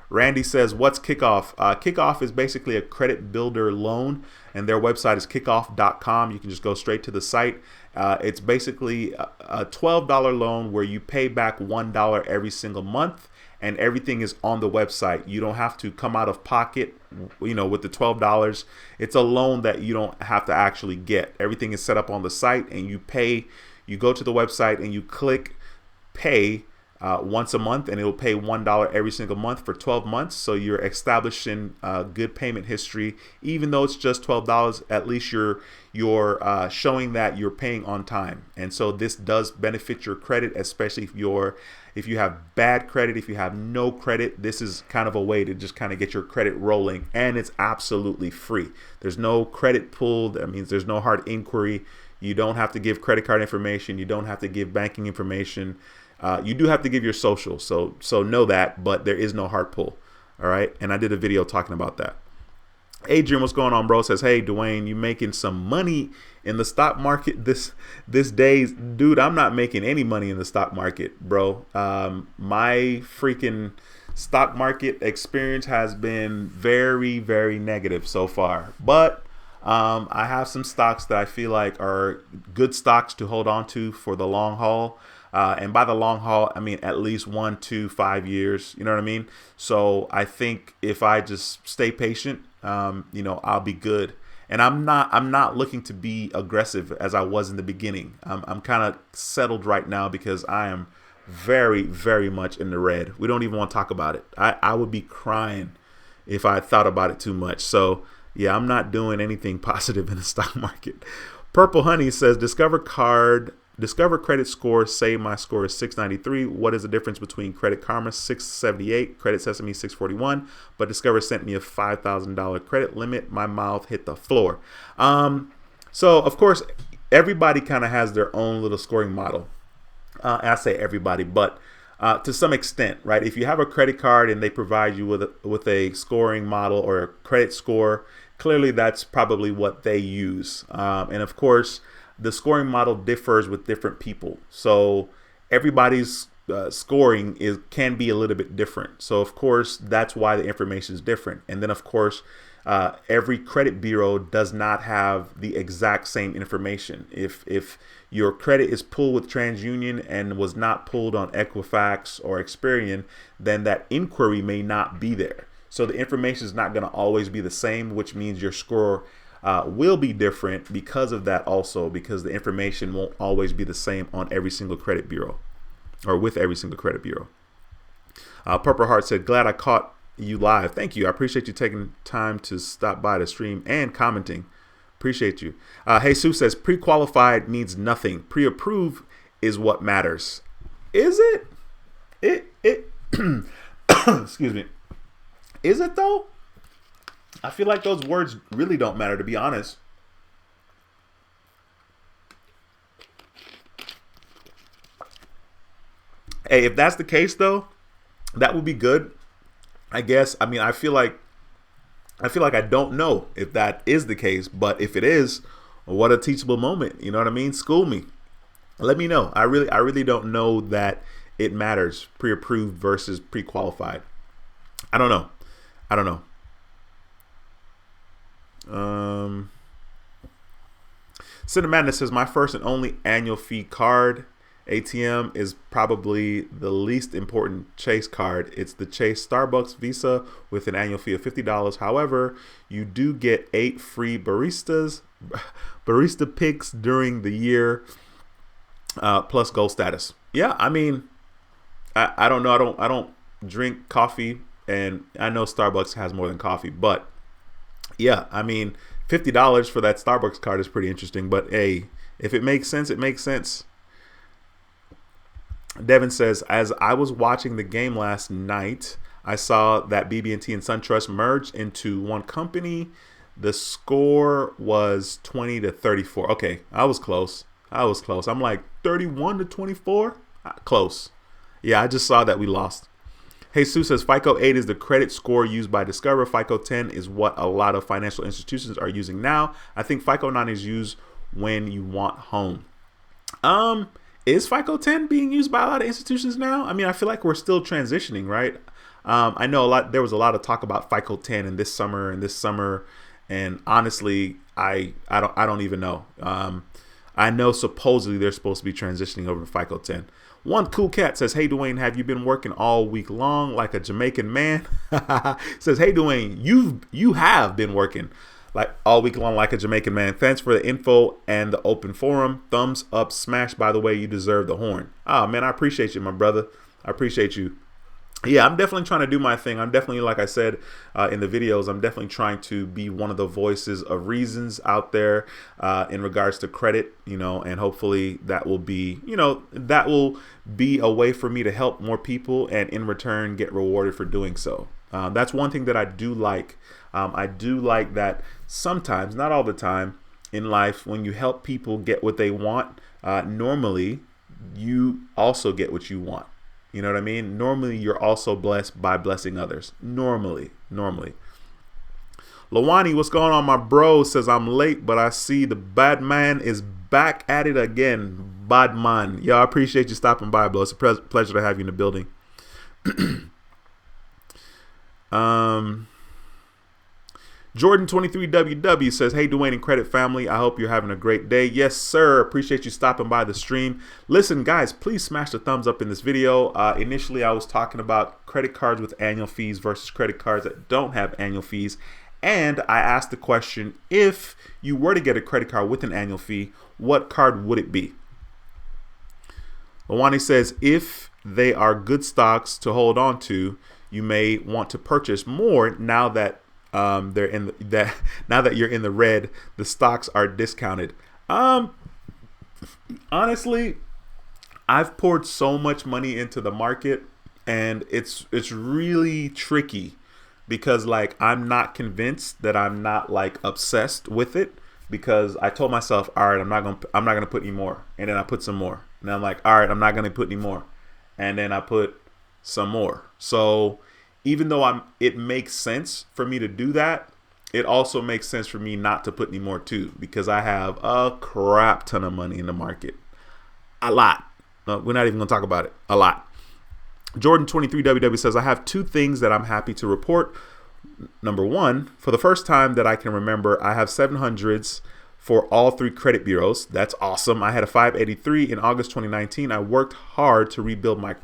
Randy says, what's Kickoff? Kickoff is basically a credit builder loan, and their website is kickoff.com. You can just go straight to the site. It's basically a $12 loan where you pay back $1 every single month, and everything is on the website. You don't have to come out of pocket, with the $12. It's a loan that you don't have to actually get. Everything is set up on the site, and you pay. You go to the website and you click pay once a month, and it'll pay $1 every single month for 12 months. So you're establishing good payment history. Even though it's just $12, at least you're showing that you're paying on time. And so this does benefit your credit, especially if you have bad credit, if you have no credit. This is kind of a way to just kind of get your credit rolling, and it's absolutely free. There's no credit pull. That means there's no hard inquiry. You don't have to give credit card information. You don't have to give banking information. You do have to give your social, so know that, but there is no hard pull. All right, and I did a video talking about that. Adrian, what's going on, bro? Says, hey, Duane, you making some money in the stock market this days? Dude, I'm not making any money in the stock market, bro. My freaking stock market experience has been very, very negative so far, but I have some stocks that I feel like are good stocks to hold on to for the long haul. And by the long haul, I mean at least 1 to 5 years. You know what I mean? So I think if I just stay patient, I'll be good. And I'm not looking to be aggressive as I was in the beginning. I'm kind of settled right now because I am very, very much in the red. We don't even want to talk about it. I would be crying if I thought about it too much. So yeah, I'm not doing anything positive in the stock market. Purple Honey says, Discover credit score, say my score is 693. What is the difference between Credit Karma 678, Credit Sesame 641, but Discover sent me a $5,000 credit limit? My mouth hit the floor. So of course, everybody kind of has their own little scoring model. I say everybody, but to some extent, right? If you have a credit card and they provide you with a scoring model or a credit score, clearly that's probably what they use. And of course, the scoring model differs with different people. So everybody's scoring can be a little bit different. So of course, that's why the information is different. And then of course, every credit bureau does not have the exact same information. If your credit is pulled with TransUnion and was not pulled on Equifax or Experian, then that inquiry may not be there. So the information is not going to always be the same, which means your score will be different because of that also, because the information won't always be the same on every single credit bureau or with every single credit bureau. Purple Heart said, glad I caught you live. Thank you. I appreciate you taking time to stop by the stream and commenting. Appreciate you. Jesus says, pre-qualified means nothing. Pre-approved is what matters. Is it? Excuse me. Is it though? I feel like those words really don't matter, to be honest. Hey, if that's the case though, that would be good, I guess. I mean, I feel like I don't know if that is the case, but if it is, what a teachable moment. You know what I mean? School me. Let me know. I really don't know that it matters, pre-approved versus pre-qualified. I don't know. Cinemadness says, my first and only annual fee card ATM is probably the least important Chase card. It's the Chase Starbucks Visa with an annual fee of $50. However, you do get 8 free barista picks during the year, plus gold status. Yeah, I mean, I don't know. I don't drink coffee, and I know Starbucks has more than coffee, but yeah, I mean, $50 for that Starbucks card is pretty interesting. But hey, if it makes sense, it makes sense. Devin says, as I was watching the game last night, I saw that BB&T and SunTrust merged into one company. The score was 20-34. Okay, I was close. I'm like 31-24. Close. Yeah, I just saw that we lost. Jesus says, FICO 8 is the credit score used by Discover. FICO 10 is what a lot of financial institutions are using now. I think FICO 9 is used when you want home. Is FICO 10 being used by a lot of institutions now? I mean, I feel like we're still transitioning, right? I know there was a lot of talk about FICO 10 in this summer, and honestly, I don't even know. I know supposedly they're supposed to be transitioning over to FICO 10. One Cool Cat says, hey, Duane, have you been working all week long like a Jamaican man? Says, hey, Duane, you have been working like all week long like a Jamaican man. Thanks for the info and the open forum. Thumbs up, smash. By the way, you deserve the horn. Oh, man, I appreciate you, my brother. I appreciate you. Yeah, I'm definitely trying to do my thing. I'm definitely, like I said in the videos, I'm definitely trying to be one of the voices of reasons out there in regards to credit, and hopefully that will be, that will be a way for me to help more people and in return get rewarded for doing so. That's one thing that I do like. I do like that sometimes, not all the time, in life, when you help people get what they want, normally you also get what you want. You know what I mean? Normally, you're also blessed by blessing others. Normally. Lawani, what's going on, my bro? Says, I'm late, but I see the bad man is back at it again. Bad man. Yo, I appreciate you stopping by, bro. It's a pleasure to have you in the building. Jordan23WW says, hey, Duane and Credit family, I hope you're having a great day. Yes, sir. Appreciate you stopping by the stream. Listen, guys, please smash the thumbs up in this video. Initially, I was talking about credit cards with annual fees versus credit cards that don't have annual fees. And I asked the question, if you were to get a credit card with an annual fee, what card would it be? Lawani says, if they are good stocks to hold on to, you may want to purchase more now that now that you're in the red, the stocks are discounted. Honestly, I've poured so much money into the market, and it's really tricky because like I'm not convinced that I'm not like obsessed with it, because I told myself, all right, I'm not gonna put any more, and then I put some more, and I'm like, all right, I'm not gonna put any more, and then I put some more. So even though it makes sense for me to do that, it also makes sense for me not to put any more too, because I have a crap ton of money in the market. A lot. We're not even going to talk about it. A lot. Jordan23WW says, I have two things that I'm happy to report. Number one, for the first time that I can remember, I have 700s for all three credit bureaus. That's awesome. I had a 583 in August 2019. I worked hard to rebuild my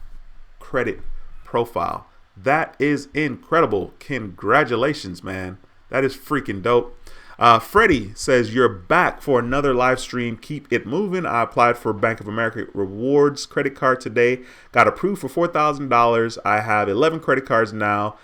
credit profile. That is incredible. Congratulations, man. That is freaking dope. Freddie says, you're back for another live stream. Keep it moving. I applied for Bank of America Rewards credit card today. Got approved for $4,000. I have 11 credit cards now.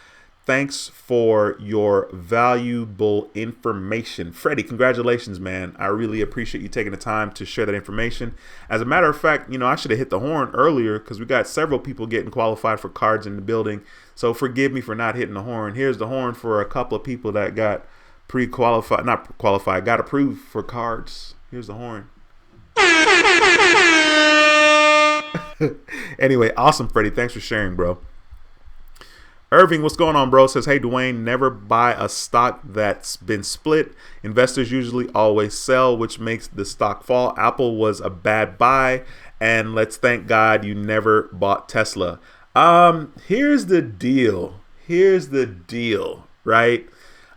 Thanks for your valuable information. Freddie, congratulations, man. I really appreciate you taking the time to share that information. As a matter of fact, I should have hit the horn earlier because we got several people getting qualified for cards in the building. So forgive me for not hitting the horn. Here's the horn for a couple of people that got got approved for cards. Here's the horn. Anyway, awesome, Freddie. Thanks for sharing, bro. Irving, what's going on, bro? Says, hey, Duane, never buy a stock that's been split. Investors usually always sell, which makes the stock fall. Apple was a bad buy, and let's thank God you never bought Tesla. Here's the deal. Right?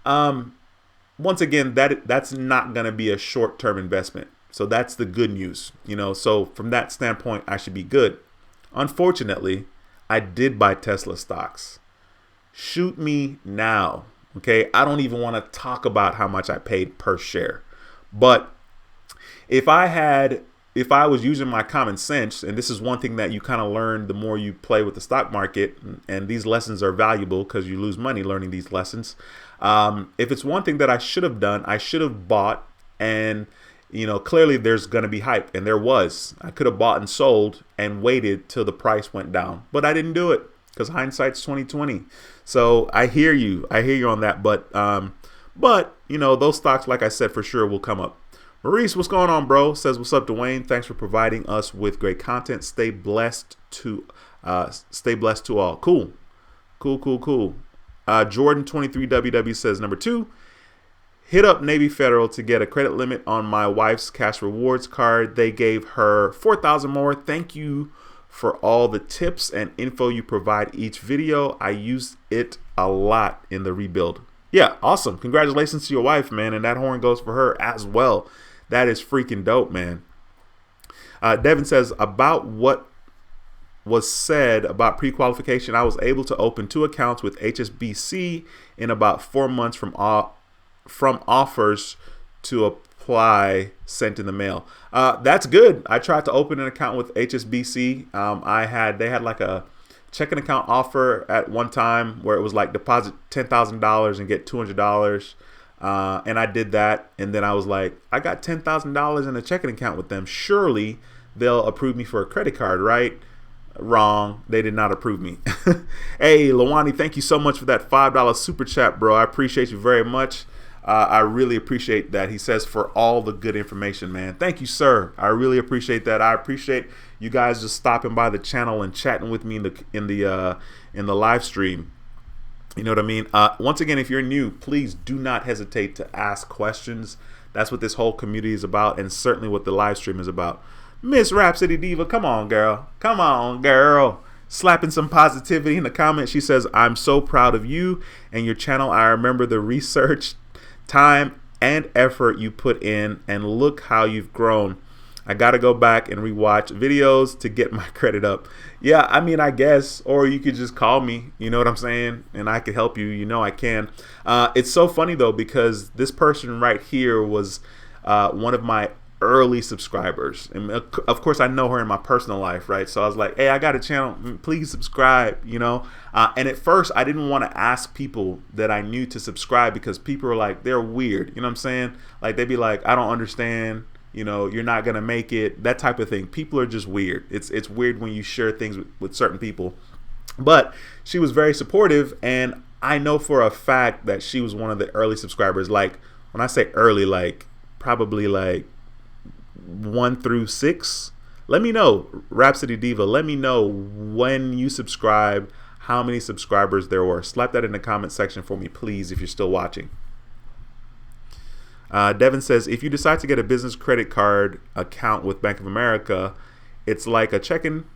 Once again, that's not going to be a short-term investment. So that's the good news. So from that standpoint, I should be good. Unfortunately, I did buy Tesla stocks. Shoot me now. Okay. I don't even want to talk about how much I paid per share. But if I was using my common sense, and this is one thing that you kind of learn the more you play with the stock market, and these lessons are valuable because you lose money learning these lessons. If it's one thing that I should have done, I should have bought, and clearly there's going to be hype, and there was. I could have bought and sold and waited till the price went down, but I didn't do it because hindsight's 2020. So I hear you on that, but those stocks, like I said, for sure will come up. Maurice, what's going on, bro? Says, what's up, Duane? Thanks for providing us with great content. Stay blessed to all. Cool. Jordan23WW says, number two, hit up Navy Federal to get a credit limit on my wife's cash rewards card. They gave her $4,000 more. Thank you for all the tips and info you provide each video. I use it a lot in the rebuild. Yeah, awesome. Congratulations to your wife, man. And that horn goes for her as well. That is freaking dope, man. Devin says, about what was said about pre-qualification. I was able to open 2 accounts with HSBC in about 4 months from offers to apply sent in the mail. That's good. I tried to open an account with HSBC. They had like a checking account offer at one time where it was like deposit $10,000 and get $200. And I did that. And then I was like, I got $10,000 in a checking account with them. Surely they'll approve me for a credit card, right? Wrong. They did not approve me. Hey, Lawani, thank you so much for that $5 super chat, bro. I appreciate you very much. I really appreciate that. He says for all the good information, man. Thank you, sir. I really appreciate that. I appreciate you guys just stopping by the channel and chatting with me in the live stream. You know what I mean? Once again, if you're new, please do not hesitate to ask questions. That's what this whole community is about, and certainly what the live stream is about. Miss Rhapsody Diva, come on, girl. Come on, girl. Slapping some positivity in the comments. She says, I'm so proud of you and your channel. I remember the research, time, and effort you put in, and look how you've grown. I got to go back and rewatch videos to get my credit up. Yeah, I mean, I guess, or you could just call me, you know what I'm saying? And I could help you, you know I can. It's so funny, though, because this person right here was one of my early subscribers. And of course, I know her in my personal life, right? So I was like, hey, I got a channel. Please subscribe, you know? And at first, I didn't want to ask people that I knew to subscribe because people are like, they're weird. You know what I'm saying? Like, they'd be like, I don't understand. You know, you're not going to make it, that type of thing. People are just weird. It's weird when you share things with certain people. But she was very supportive, and I know for a fact that she was one of the early subscribers. Like, when I say early, like probably like 1 through 6. Let me know, Rhapsody Diva. Let me know when you subscribe, how many subscribers there were. Slap that in the comment section for me, please, if you're still watching. Devin says, if you decide to get a business credit card account with Bank of America, it's like a checking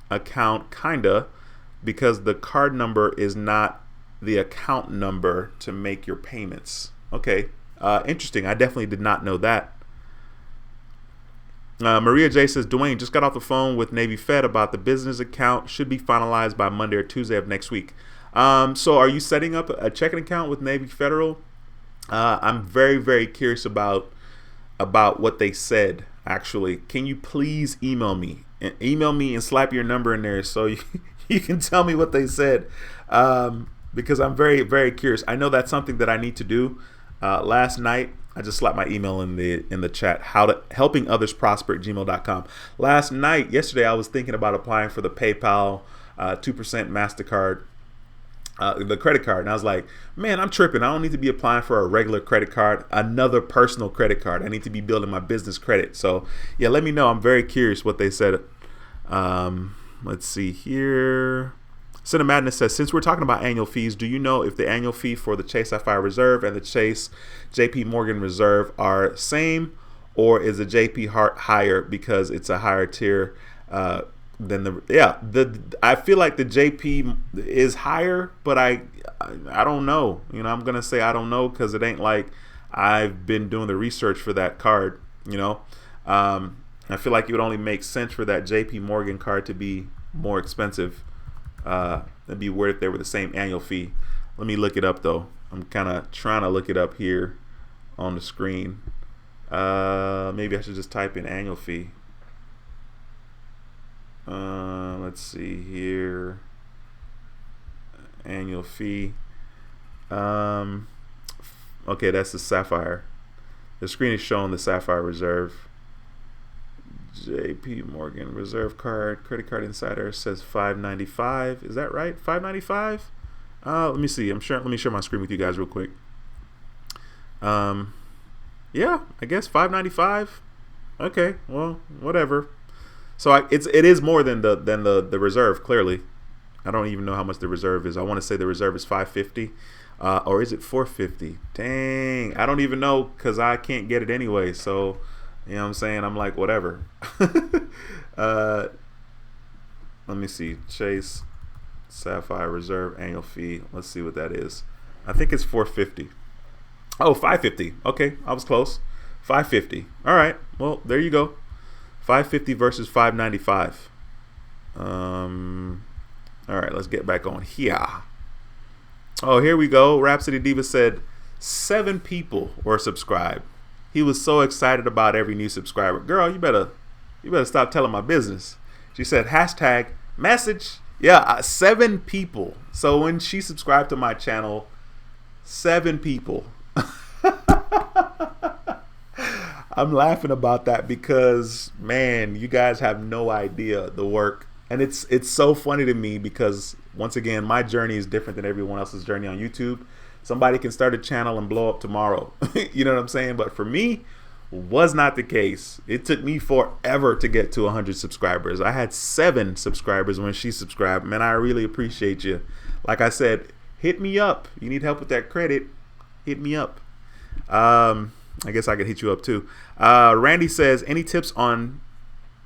account, kinda, because the card number is not the account number to make your payments. Okay, interesting. I definitely did not know that. Maria J says, Duane, just got off the phone with Navy Fed about the business account. Should be finalized by Monday or Tuesday of next week. So are you setting up a checking account with Navy Federal? I'm very, very curious about what they said, actually. Can you please email me and slap your number in there so you can tell me what they said, because I'm very, very curious. I know that's something that I need to do. Last night, I just slapped my email in the chat, helping others prosper at gmail.com. Yesterday, I was thinking about applying for the PayPal 2% MasterCard, the credit card, and I was like, man, I'm tripping. I don't need to be applying for a regular credit card, another personal credit card. I need to be building my business credit. So yeah, let me know. I'm very curious what they said. Let's see here. Cinema Madness says, since we're talking about annual fees, do you know if the annual fee for the Chase Sapphire Reserve and the Chase JP Morgan Reserve are same, or is the JP higher because it's a higher tier than I feel like the JP is higher, but I don't know. You know, I'm gonna say I don't know because it ain't like I've been doing the research for that card. You know, I feel like it would only make sense for that JP Morgan card to be more expensive. It'd be weird if they were the same annual fee. Let me look it up though. I'm kind of trying to look it up here on the screen. Maybe I should just type in annual fee. Let's see here. Annual fee. Okay, that's the Sapphire. The screen is showing the Sapphire Reserve. JP Morgan Reserve card, credit card insider says $595. Is that right? $595? Let me see. Let me share my screen with you guys real quick. Yeah, I guess $595. Okay, well, whatever. So it is more than the reserve. Clearly, I don't even know how much the reserve is. I want to say the reserve is $550, or is it $450? Dang, I don't even know because I can't get it anyway. So, you know what I'm saying? I'm like, whatever. Let me see. Chase Sapphire Reserve annual fee. Let's see what that is. I think it's $450. Oh, $550. Okay, I was close. $550. All right. Well, there you go. $550 versus $595. All right, let's get back on here. Oh, here we go. Rhapsody Diva said 7 people were subscribed. He was so excited about every new subscriber. Girl, you better stop telling my business. She said hashtag message. Yeah, 7 people. So when she subscribed to my channel, 7 people. I'm laughing about that because, man, you guys have no idea the work. And it's so funny to me because, once again, my journey is different than everyone else's journey on YouTube. Somebody can start a channel and blow up tomorrow. You know what I'm saying? But for me, was not the case. It took me forever to get to 100 subscribers. I had 7 subscribers when she subscribed. Man, I really appreciate you. Like I said, hit me up. You need help with that credit, hit me up. I guess I could hit you up too. Randy says, any tips on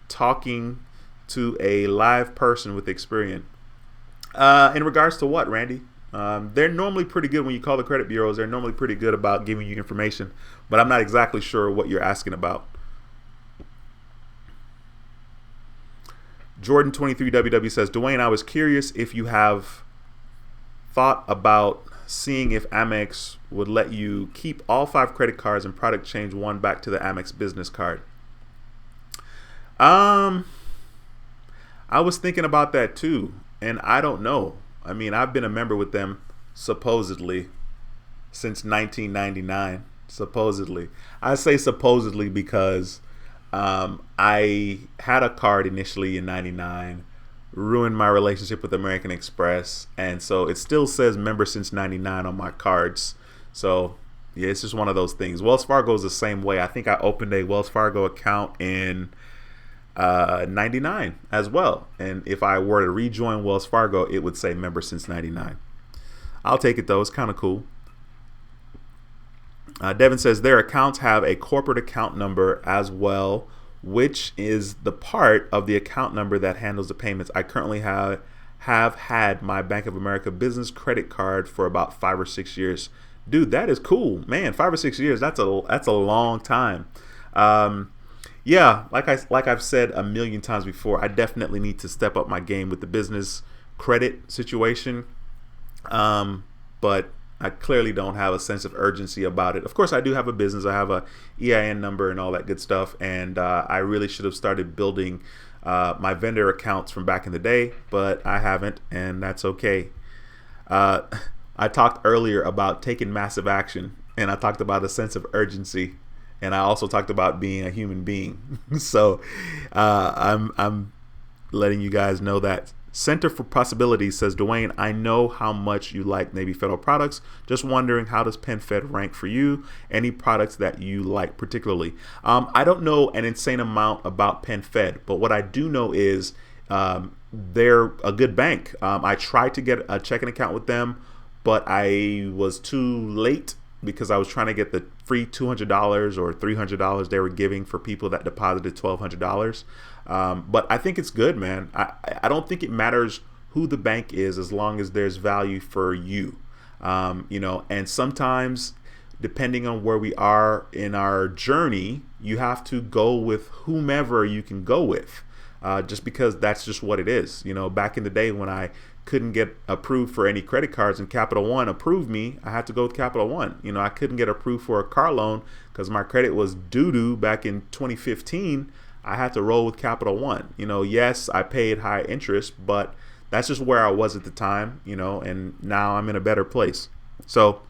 talking to a live person with experience? In regards to what, Randy? They're normally pretty good when you call the credit bureaus. They're normally pretty good about giving you information, but I'm not exactly sure what you're asking about. Jordan23WW says, Duane, I was curious if you have thought about seeing if Amex would let you keep all 5 credit cards and product change one back to the Amex business card. I was thinking about that too, and I don't know. I mean, I've been a member with them supposedly since 1999. Supposedly. I say supposedly because I had a card initially in 99, ruined my relationship with American Express, and so it still says member since 99 on my cards. So yeah, it's just one of those things. Wells Fargo is the same way. I think I opened a Wells Fargo account in 99 as well, and if I were to rejoin Wells Fargo, it would say member since 99. I'll take it though. It's kind of cool. Devin says their accounts have a corporate account number as well, which is the part of the account number that handles the payments. I currently have had my Bank of America business credit card for about 5 or 6 years. Dude, that is cool, man. 5 or 6 years, that's a long time. Yeah, like I've said a million times before, I definitely need to step up my game with the business credit situation. But I clearly don't have a sense of urgency about it. Of course, I do have a business. I have a EIN number and all that good stuff. And I really should have started building my vendor accounts from back in the day, but I haven't, and that's okay. I talked earlier about taking massive action, and I talked about a sense of urgency, and I also talked about being a human being. So I'm letting you guys know that. Center for Possibilities says, Duane, I know how much you like Navy Federal products. Just wondering, how does PenFed rank for you? Any products that you like particularly? I don't know an insane amount about PenFed, but what I do know is they're a good bank. I tried to get a checking account with them, but I was too late because I was trying to get the free $200 or $300 they were giving for people that deposited $1,200. But I think it's good, man. I don't think it matters who the bank is as long as there's value for you. And sometimes, depending on where we are in our journey, you have to go with whomever you can go with, just because that's just what it is. Back in the day when I couldn't get approved for any credit cards and Capital One approved me, I had to go with Capital One. I couldn't get approved for a car loan because my credit was doo-doo back in 2015. I had to roll with Capital One. Yes, I paid high interest, but that's just where I was at the time, and now I'm in a better place. So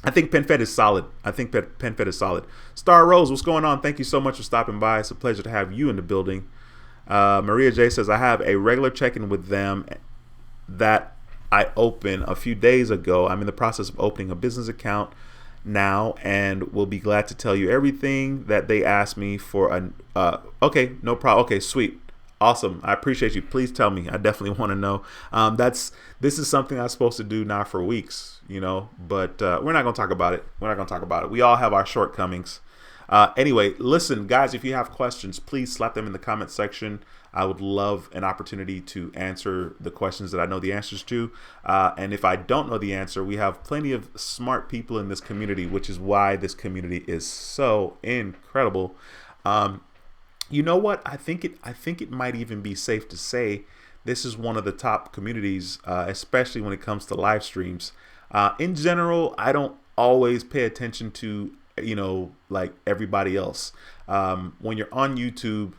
I think PenFed is solid. PenFed is solid. Star Rose, what's going on? Thank you so much for stopping by. It's a pleasure to have you in the building. Maria J says, I have a regular check-in with them that I opened a few days ago. I'm in the process of opening a business account now, and will be glad to tell you everything that they asked me for. Okay, no problem. Okay, sweet, awesome. I appreciate you. Please tell me. I definitely want to know. This is something I'm supposed to do now for weeks, but we're not gonna talk about it. We all have our shortcomings. Anyway, listen, guys, if you have questions, please slap them in the comment section. I would love an opportunity to answer the questions that I know the answers to. And if I don't know the answer, we have plenty of smart people in this community, which is why this community is so incredible. You know what? I think it might even be safe to say this is one of the top communities, especially when it comes to live streams. In general, I don't always pay attention to, like everybody else. When you're on YouTube,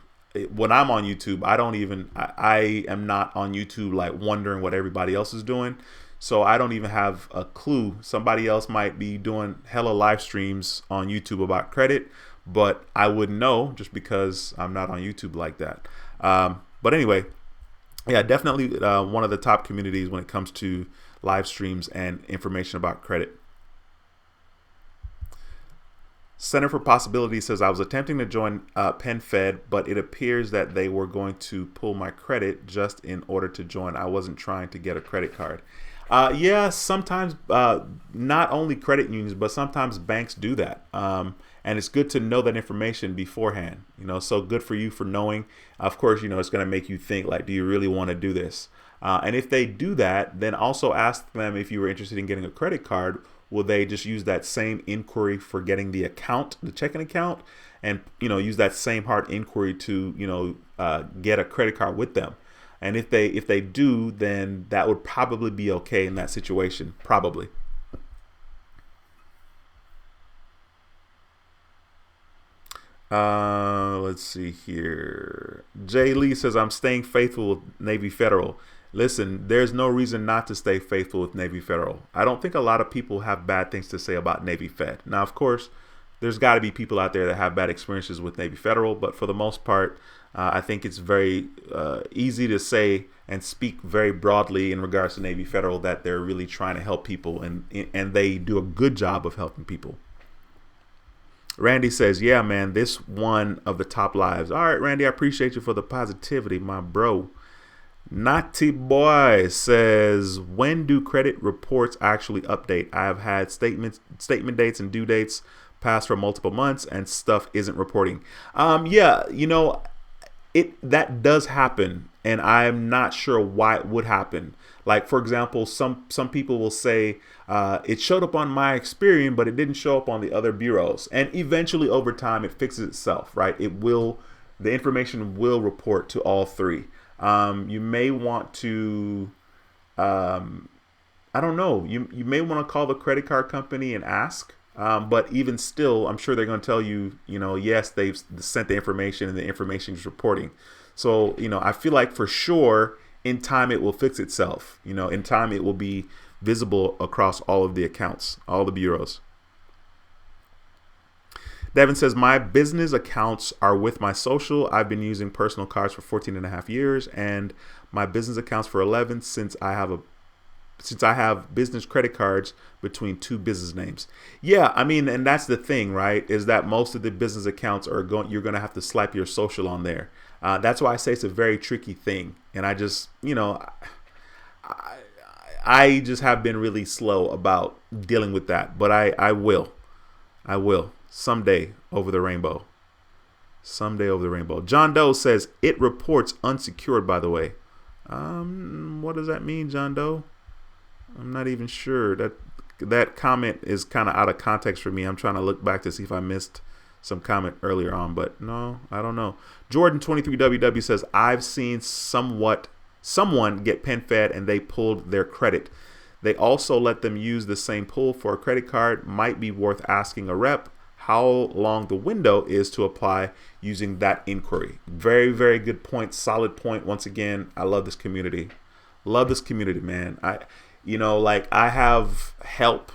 when I'm on YouTube, I am not on YouTube like wondering what everybody else is doing. So I don't even have a clue. Somebody else might be doing hella live streams on YouTube about credit, but I wouldn't know just because I'm not on YouTube like that. But anyway, yeah, definitely one of the top communities when it comes to live streams and information about credit. Center for Possibility says, I was attempting to join PenFed, but it appears that they were going to pull my credit just in order to join. I wasn't trying to get a credit card. Yeah, sometimes not only credit unions, but sometimes banks do that. And it's good to know that information beforehand, so good for you for knowing. Of course, it's going to make you think, like, do you really want to do this? And if they do that, then also ask them if you were interested in getting a credit card. Will they just use that same inquiry for getting the account, the checking account, and use that same hard inquiry to get a credit card with them? And if they do, then that would probably be okay in that situation, probably. Let's see here. Jay Lee says, I'm staying faithful with Navy Federal. Listen, there's no reason not to stay faithful with Navy Federal. I don't think a lot of people have bad things to say about Navy Fed. Now, of course, there's got to be people out there that have bad experiences with Navy Federal, but for the most part, I think it's very easy to say and speak very broadly in regards to Navy Federal that they're really trying to help people, and they do a good job of helping people. Randy says, yeah, man, this one of the top lives. All right, Randy, I appreciate you for the positivity, my bro. Naughty Boy says, when do credit reports actually update? I have had statement dates and due dates pass for multiple months and stuff isn't reporting. Yeah, that does happen, and I'm not sure why it would happen. Like, for example, some people will say it showed up on my Experian, but it didn't show up on the other bureaus. And eventually, over time, it fixes itself, right? The information will report to all three. You may want to, I don't know, you may want to call the credit card company and ask. But even still, I'm sure they're going to tell you, yes, they've sent the information and the information is reporting. So, I feel like for sure in time it will fix itself. In time it will be visible across all of the accounts, all the bureaus. Devin says, my business accounts are with my social. I've been using personal cards for 14 and a half years and my business accounts for 11 since I have business credit cards between two business names. Yeah, I mean, and that's the thing, right? Is that most of the business accounts you're going to have to slap your social on there. That's why I say it's a very tricky thing. And I just, I just have been really slow about dealing with that. But I will. Someday over the rainbow. John Doe says, it reports unsecured, by the way. What does that mean, John Doe? I'm not even sure. That comment is kind of out of context for me. I'm trying to look back to see if I missed some comment earlier on, but no, I don't know. Jordan 23WW says, I've seen someone get PenFed and they pulled their credit. They also let them use the same pull for a credit card. Might be worth asking a rep how long the window is to apply using that inquiry. Very, very good point. Solid point. Once again, I love this community. Love this community, man. I have help,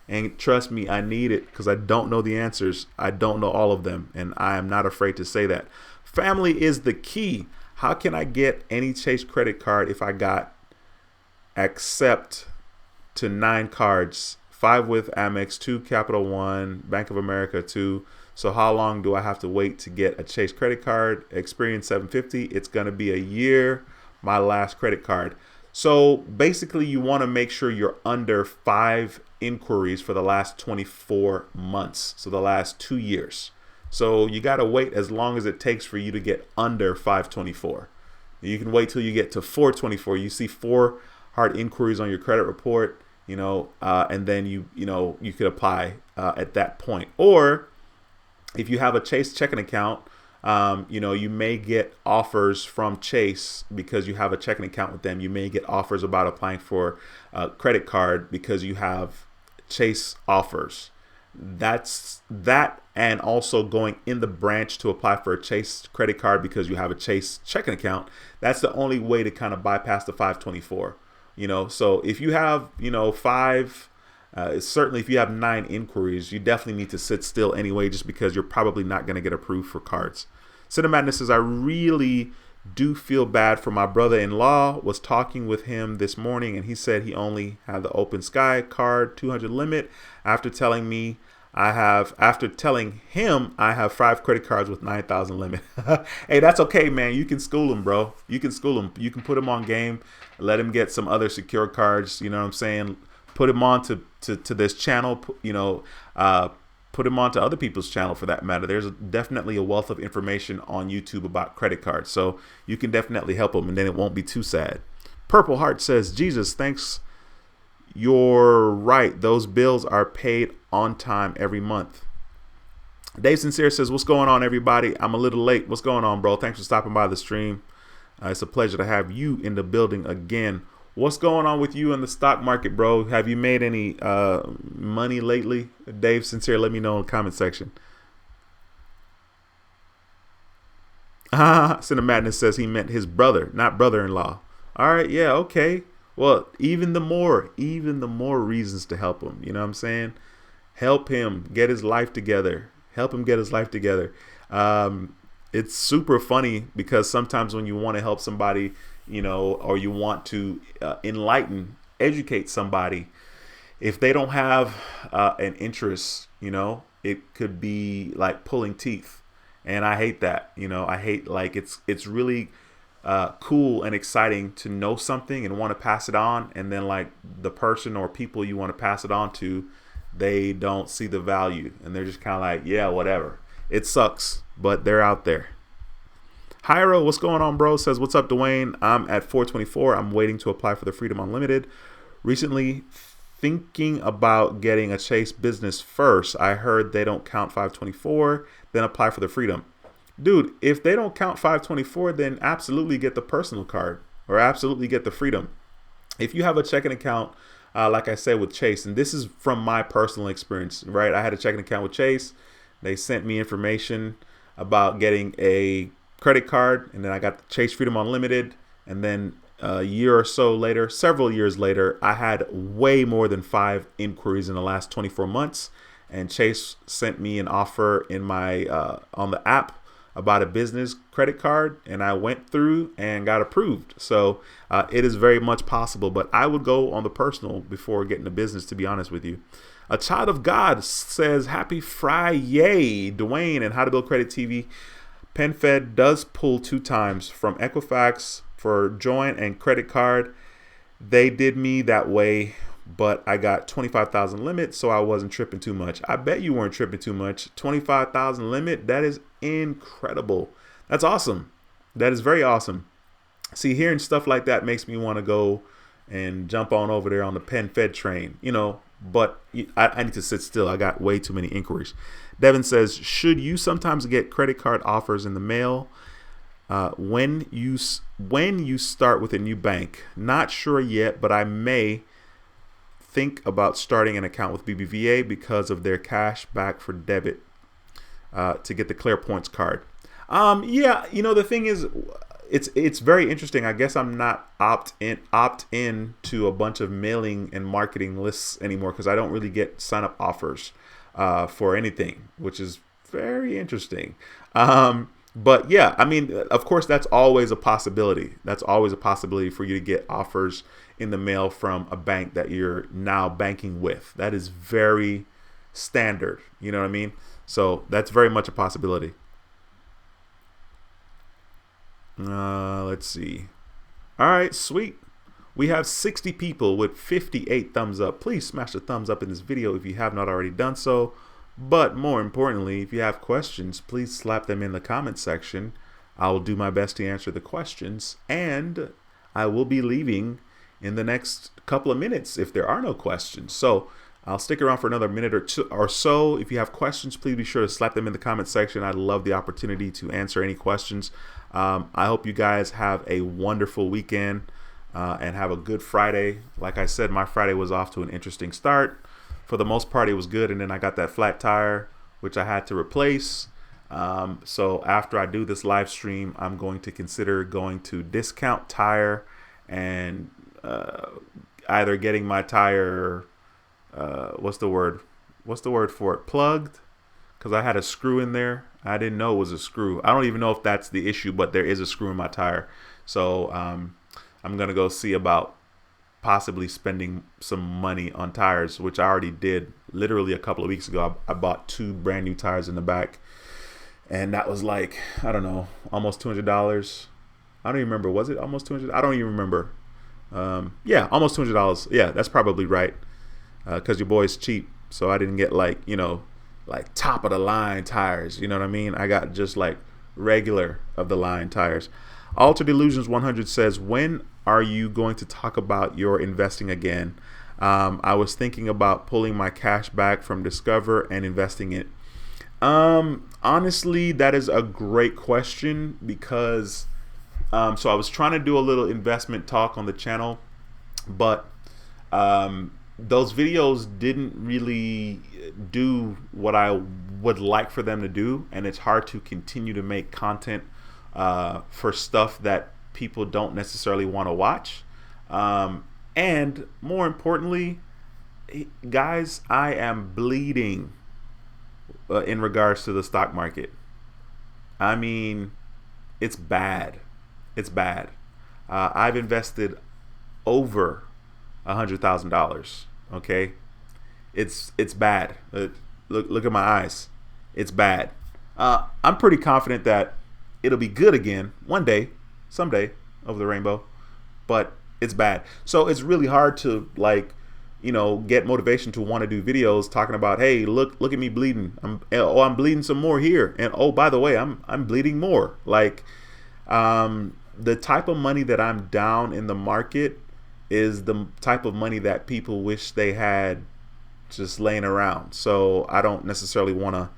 and trust me, I need it because I don't know the answers. I don't know all of them, and I am not afraid to say that. Family is the key. How can I get any Chase credit card if I got accept to 9 cards, 5 with Amex, 2 Capital One, Bank of America 2. So how long do I have to wait to get a Chase credit card? Experian 750. It's going to be a year, my last credit card. So basically you want to make sure you're under 5 inquiries for the last 24 months. So the last 2 years. So you got to wait as long as it takes for you to get under 524. You can wait till you get to 424. You see 4 hard inquiries on your credit report, and then you could apply at that point. Or if you have a Chase checking account, You know, you may get offers from Chase because you have a checking account with them. You may get offers about applying for a credit card because you have Chase offers. That's that. And also going in the branch to apply for a Chase credit card because you have a Chase checking account. That's the only way to kind of bypass the 524. You know, so if you have, you know, certainly if you have 9 inquiries, you definitely need to sit still anyway, just because you're probably not going to get approved for cards. Cinemadness says, I really do feel bad for my brother-in-law. Was talking with him this morning and he said he only had the Open Sky card 200 limit after telling him I have 5 credit cards with 9,000 limit. Hey, that's okay, man. You can school him, bro. You can school him. You can put him on game, let him get some other secure cards. You know what I'm saying? Put him on to this channel, you know, put him on to other people's channel for that matter. There's definitely a wealth of information on YouTube about credit cards. So you can definitely help him and then it won't be too sad. Purple Heart says, Jesus, thanks. You're right. Those bills are paid on time every month. Dave Sincere says, what's going on, everybody? I'm a little late. What's going on, bro? Thanks for stopping by the stream. It's a pleasure to have you in the building again. What's going on with you in the stock market, bro? Have you made any money lately? Dave Sincere, let me know in the comment section. Cinemadness says he meant his brother, not brother-in-law. All right, yeah, okay. Well, even the more reasons to help him. You know what I'm saying? Help him get his life together. Help him get his life together. It's super funny because sometimes when you want to help somebody, you know, or you want to educate somebody, if they don't have an interest, you know, it could be like pulling teeth. And I hate that. You know, I hate, like, it's really cool and exciting to know something and want to pass it on, and then like the person or people you want to pass it on to, they don't see the value and they're just kind of like, yeah, whatever. It sucks, but they're out there. Hyro, what's going on, bro? Says, what's up, Duane? I'm at 424. I'm waiting to apply for the Freedom Unlimited. Recently thinking about getting a Chase business first. I heard they don't count 524, then apply for the Freedom. Dude, if they don't count 524, then absolutely get the personal card or absolutely get the Freedom. If you have a checking account, like I said, with Chase, and this is from my personal experience, right? I had a checking account with Chase. They sent me information about getting a credit card, and then I got the Chase Freedom Unlimited. And then a year or so later, several years later, I had way more than 5 inquiries in the last 24 months. And Chase sent me an offer in my on the app about a business credit card, and I went through and got approved. So it is very much possible, but I would go on the personal before getting the business, to be honest with you. A Child of God says, happy Friday, Duane and How to Build Credit TV. PenFed does pull 2 times from Equifax for joint and credit card. They did me that way, but I got 25,000 limit, so I wasn't tripping too much. I bet you weren't tripping too much. 25,000 limit, that is incredible. That's awesome. That is very awesome. See, hearing stuff like that makes me want to go and jump on over there on the PenFed train, you know, but I need to sit still. I got way too many inquiries. Devin says, should you sometimes get credit card offers in the mail when you start with a new bank? Not sure yet, but I may think about starting an account with BBVA because of their cash back for debit to get the Clear Points card. Yeah, you know, the thing is, it's very interesting. I guess I'm not opt in to a bunch of mailing and marketing lists anymore because I don't really get sign up offers for anything, which is very interesting. But yeah, I mean, of course, that's always a possibility. That's always a possibility for you to get offers in the mail from a bank that you're now banking with. That is very standard. You know what I mean? So that's very much a possibility. Let's see. All right, sweet. We have 60 people with 58 thumbs up. Please smash the thumbs up in this video if you have not already done so. But more importantly, if you have questions, please slap them in the comment section. I will do my best to answer the questions, and I will be leaving in the next couple of minutes if there are no questions. So I'll stick around for another minute or two or so. If you have questions, please be sure to slap them in the comment section. I'd love the opportunity to answer any questions. I hope you guys have a wonderful weekend and have a good Friday. Like I said, my Friday was off to an interesting start. For the most part, it was good, and then I got that flat tire, which I had to replace. So after I do this live stream, I'm going to consider going to Discount Tire and either getting my tire, what's the word for it, plugged, because I had a screw in there. I didn't know it was a screw. I don't even know if that's the issue, but there is a screw in my tire. So I'm gonna go see about possibly spending some money on tires, which I already did literally a couple of weeks ago. I bought 2 brand new tires in the back, and that was like, I don't know, almost $200. I don't even remember. Was it almost 200? I don't even remember. Yeah, almost $200. Yeah, that's probably right. Because your boy's cheap, so I didn't get like, you know, like top of the line tires. You know what I mean? I got just like regular of the line tires. Altered Illusions 100 says, when are you going to talk about your investing again? I was thinking about pulling my cash back from Discover and investing it. Honestly, that is a great question, because so I was trying to do a little investment talk on the channel, but those videos didn't really do what I would like for them to do, and it's hard to continue to make content for stuff that people don't necessarily want to watch. And more importantly, guys, I am bleeding in regards to the stock market. I mean, it's bad. It's bad. I've invested over $100,000. Okay, it's bad. Look at my eyes. It's bad. I'm pretty confident that it'll be good again one day, someday, over the rainbow, but it's bad. So it's really hard to, like, you know, get motivation to want to do videos talking about, hey, look at me bleeding. I'm bleeding some more here, and oh, by the way, I'm bleeding more. Like, the type of money that I'm down in the market is the type of money that people wish they had just laying around. So I don't necessarily want to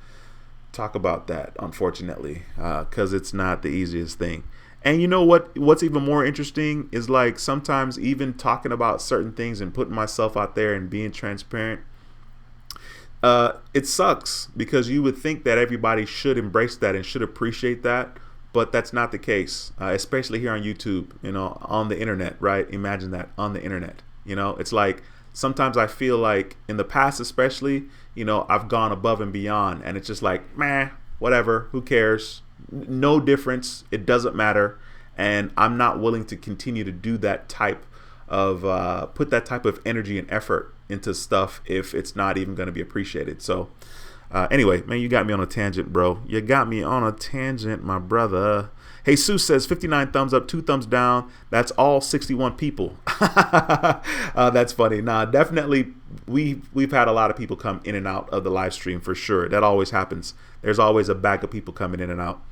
talk about that, unfortunately, because it's not the easiest thing. And you know what's even more interesting is, like, sometimes even talking about certain things and putting myself out there and being transparent, it sucks, because you would think that everybody should embrace that and should appreciate that. But that's not the case, especially here on YouTube, you know, on the internet, right? Imagine that, on the internet. You know, it's like sometimes I feel like in the past, especially, you know, I've gone above and beyond, and it's just like, meh, whatever, who cares? No difference. It doesn't matter. And I'm not willing to continue to do that type of, put that type of energy and effort into stuff if it's not even going to be appreciated. So anyway, man, you got me on a tangent, bro. You got me on a tangent, my brother. Hey, Sue says 59 thumbs up, 2 thumbs down. That's all 61 people. That's funny. Nah, definitely, we've had a lot of people come in and out of the live stream for sure. That always happens. There's always a bag of people coming in and out.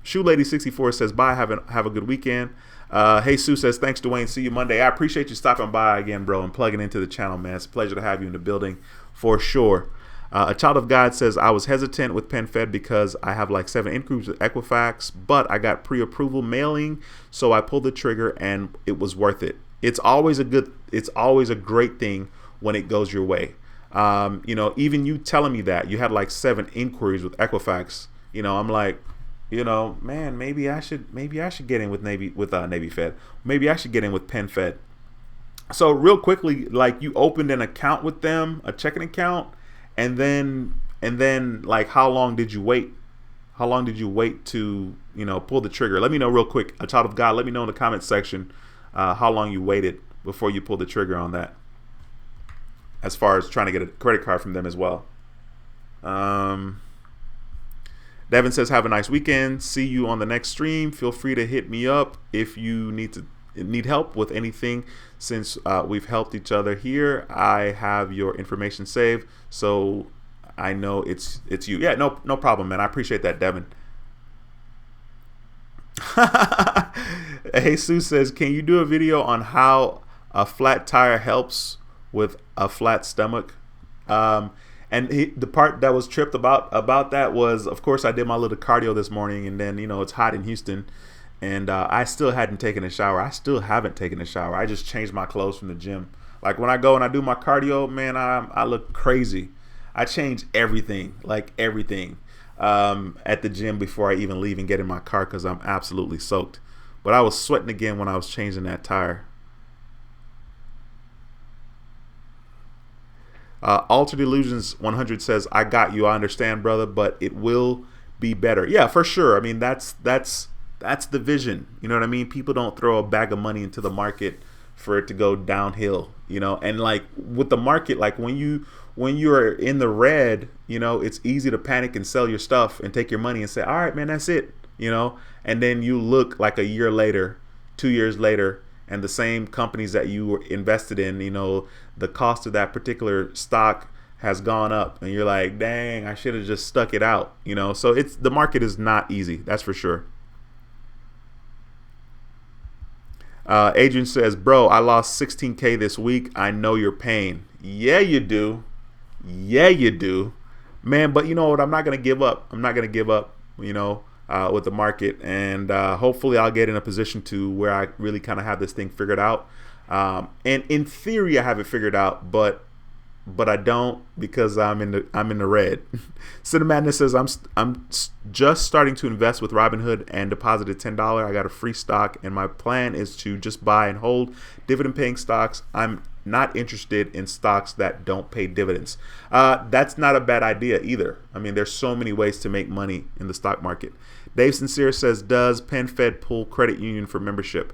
Shoe Lady 64 says, bye, have a good weekend. Hey, Sue says, thanks, Duane. See you Monday. I appreciate you stopping by again, bro, and plugging into the channel, man. It's a pleasure to have you in the building for sure. A Child of God says, I was hesitant with PenFed because I have like 7 inquiries with Equifax, but I got pre-approval mailing, so I pulled the trigger and it was worth it. It's always a great thing when it goes your way. You know, even you telling me that you had like 7 inquiries with Equifax, you know, I'm like, you know, man, maybe I should get in with Navy Fed. Maybe I should get in with PenFed. So real quickly, like, you opened an account with them, a checking account, and then like, how long did you wait? How long did you wait to, you know, pull the trigger? Let me know real quick. A Child of God, let me know in the comment section how long you waited before you pulled the trigger on that, as far as trying to get a credit card from them as well. Devin says, have a nice weekend. See you on the next stream. Feel free to hit me up if you need help with anything. Since we've helped each other here, I have your information saved, so I know it's you. Yeah, no problem, man. I appreciate that, Devin. Hey, Sue says, can you do a video on how a flat tire helps with a flat stomach. And the part that was tripped about that was, of course, I did my little cardio this morning, and then, you know, it's hot in Houston, and I still hadn't taken a shower. I still haven't taken a shower. I just changed my clothes from the gym. Like when I go and I do my cardio, man, I look crazy. I change everything, like everything, at the gym before I even leave and get in my car because I'm absolutely soaked. But I was sweating again when I was changing that tire. Altered Illusions 100 says, I got you. I understand, brother, but it will be better. Yeah, for sure. I mean, that's the vision. You know what I mean? People don't throw a bag of money into the market for it to go downhill, you know. And like with the market, like when you're in the red, you know, it's easy to panic and sell your stuff and take your money and say, all right, man, that's it, you know. And then you look like a year later, 2 years later, and the same companies that you were invested in, you know, the cost of that particular stock has gone up, and you're like, dang, I should have just stuck it out, you know. So the market is not easy, that's for sure. Adrian says, bro, I lost 16K this week. I know your pain. Yeah, you do. Yeah, you do, man. But you know what? I'm not gonna give up. I'm not gonna give up, you know, with the market, and hopefully I'll get in a position to where I really kind of have this thing figured out. And in theory, I have it figured out, but I don't, because I'm in the red. Cinemadness says, I'm just starting to invest with Robinhood and deposited $10. I got a free stock, and my plan is to just buy and hold dividend paying stocks. I'm not interested in stocks that don't pay dividends. That's not a bad idea either. I mean, there's so many ways to make money in the stock market. Dave Sincere says, does PenFed pull credit union for membership?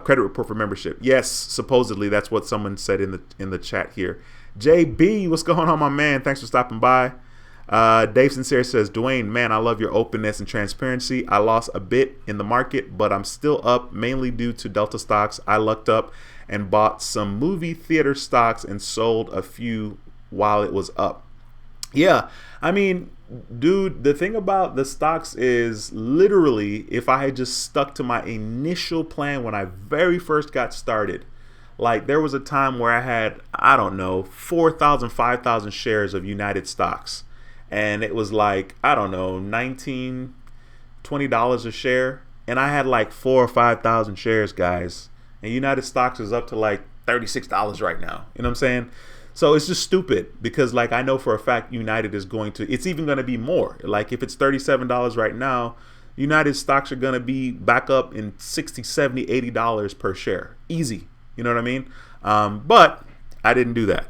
Credit report for membership? Yes, supposedly. That's what someone said in the chat here. JB, what's going on, my man? Thanks for stopping by. Dave Sincere says, Duane, man, I love your openness and transparency. I lost a bit in the market, but I'm still up, mainly due to Delta stocks. I lucked up and bought some movie theater stocks and sold a few while it was up. Yeah, I mean, dude, the thing about the stocks is, literally, if I had just stuck to my initial plan when I very first got started, like there was a time where I had, I don't know, 4,000, 5,000 shares of United stocks. And it was like, I don't know, $19, $20 a share. And I had like 4,000 or 5,000 shares, guys. And United stocks is up to like $36 right now. You know what I'm saying? So it's just stupid, because like I know for a fact United is going to, it's even going to be more. Like if it's $37 right now, United stocks are going to be back up in $60, $70, $80 per share. Easy. You know what I mean? But I didn't do that.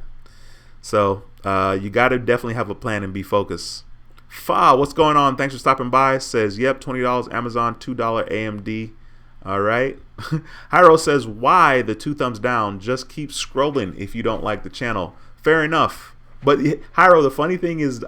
So you got to definitely have a plan and be focused. Fa, what's going on? Thanks for stopping by. Says, yep, $20 Amazon, $2 AMD. All right. Hyro says, why the 2 thumbs down? Just keep scrolling if you don't like the channel. Fair enough. But Hyro, the funny thing is,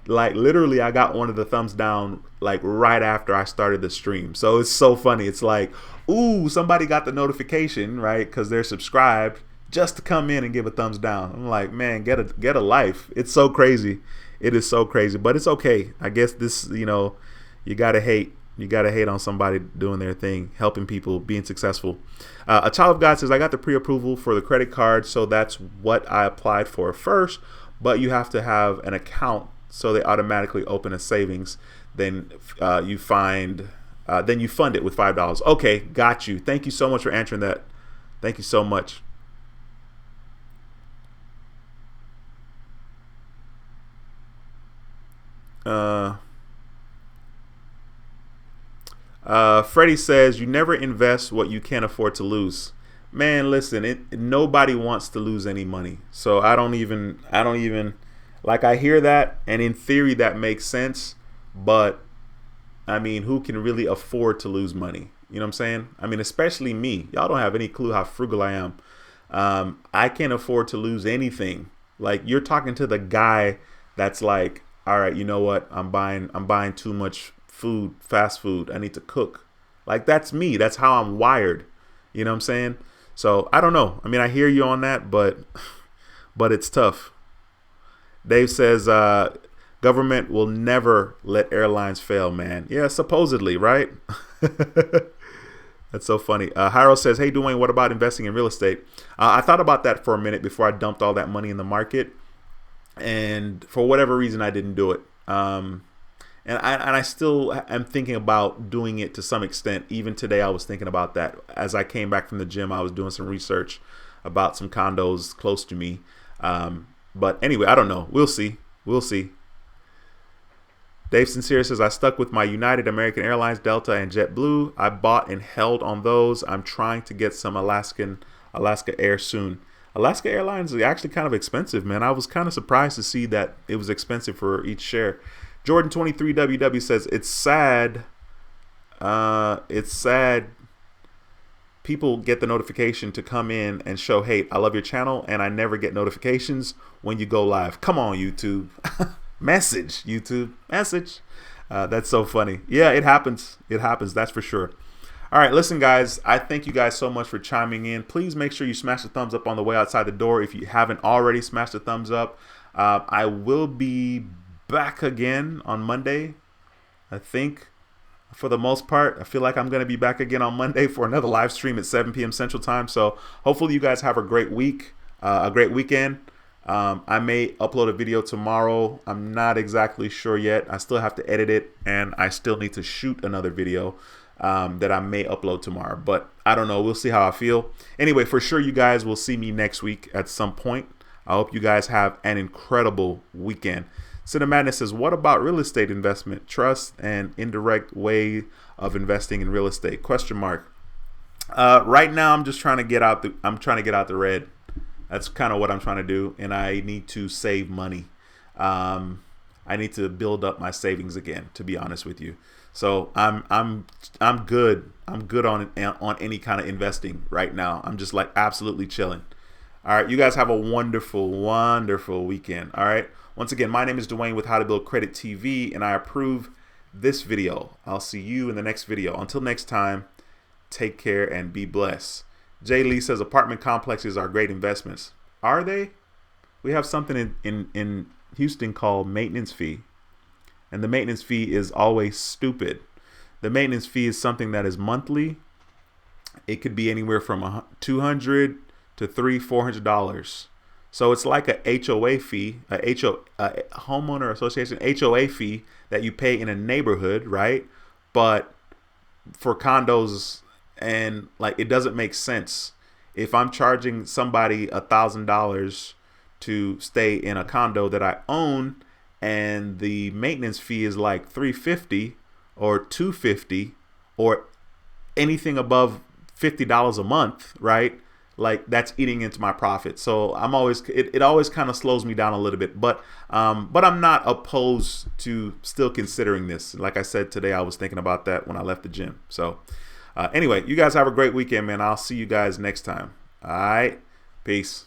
like literally I got one of the thumbs down like right after I started the stream. So it's so funny. It's like, ooh, somebody got the notification, right? Because they're subscribed, just to come in and give a thumbs down. I'm like, man, get a life. It's so crazy. It is so crazy, but it's okay. I guess this, you know, you gotta hate on somebody doing their thing, helping people, being successful. A Child of God says, I got the pre-approval for the credit card, so that's what I applied for first, but you have to have an account, so they automatically open a savings. Then you fund it with $5. Okay, got you. Thank you so much for answering that. Thank you so much. Freddie says, you never invest what you can't afford to lose. Man, listen, nobody wants to lose any money. So I don't even like, I hear that, and in theory that makes sense, but I mean, who can really afford to lose money? You know what I'm saying? I mean, especially me. Y'all don't have any clue how frugal I am. I can't afford to lose anything. Like, you're talking to the guy that's like, all right, you know what? I'm buying too much food, fast food. I need to cook. Like, that's me. That's how I'm wired. You know what I'm saying? So I don't know. I mean, I hear you on that, but it's tough. Dave says, government will never let airlines fail, man. Yeah, supposedly, right? That's so funny. Hyro says, hey, Duane, what about investing in real estate? I thought about that for a minute before I dumped all that money in the market. And for whatever reason, I didn't do it. And I still am thinking about doing it to some extent. Even today, I was thinking about that. As I came back from the gym, I was doing some research about some condos close to me. But anyway, I don't know. We'll see. We'll see. Dave Sincere says, I stuck with my United, American Airlines, Delta, and JetBlue. I bought and held on those. I'm trying to get some Alaska Air soon. Alaska Airlines is actually kind of expensive, man. I was kind of surprised to see that it was expensive for each share. Jordan23WW says, it's sad. It's sad people get the notification to come in and show, hey, I love your channel, and I never get notifications when you go live. Come on, YouTube. Message, YouTube. Message. That's so funny. Yeah, it happens. It happens. That's for sure. All right, listen, guys. I thank you guys so much for chiming in. Please make sure you smash the thumbs up on the way outside the door. If you haven't already, smash the thumbs up. I will be back again on Monday, I think. For the most part, I feel like I'm going to be back again on Monday for another live stream at 7 p.m. Central Time. So hopefully you guys have a great week, a great weekend. I may upload a video tomorrow. I'm not exactly sure yet. I still have to edit it, and I still need to shoot another video that I may upload tomorrow. But I don't know. We'll see how I feel. Anyway, for sure, you guys will see me next week at some point. I hope you guys have an incredible weekend. Cinemadness says, what about real estate investment, trust, and indirect way of investing in real estate? Question mark. Right now, I'm just trying to get out the red. That's kind of what I'm trying to do, and I need to save money. I need to build up my savings again, to be honest with you. So I'm good. I'm good on any kind of investing right now. I'm just like absolutely chilling. All right, you guys have a wonderful, wonderful weekend. All right. Once again, my name is Duane with How to Build Credit TV, and I approve this video. I'll see you in the next video. Until next time, take care and be blessed. Jay Lee says apartment complexes are great investments. Are they? We have something in Houston called maintenance fee. And the maintenance fee is always stupid. The maintenance fee is something that is monthly. It could be anywhere from $200 to $400. So it's like a HOA fee, a homeowner association HOA fee that you pay in a neighborhood, right? But for condos, and like it doesn't make sense. If I'm charging somebody $1,000 to stay in a condo that I own, and the maintenance fee is like $350 or $250 or anything above $50 a month, right? Like that's eating into my profit. So I'm always, it always kind of slows me down a little bit, but I'm not opposed to still considering this. Like I said today, I was thinking about that when I left the gym. So anyway, you guys have a great weekend, man. I'll see you guys next time. All right. Peace.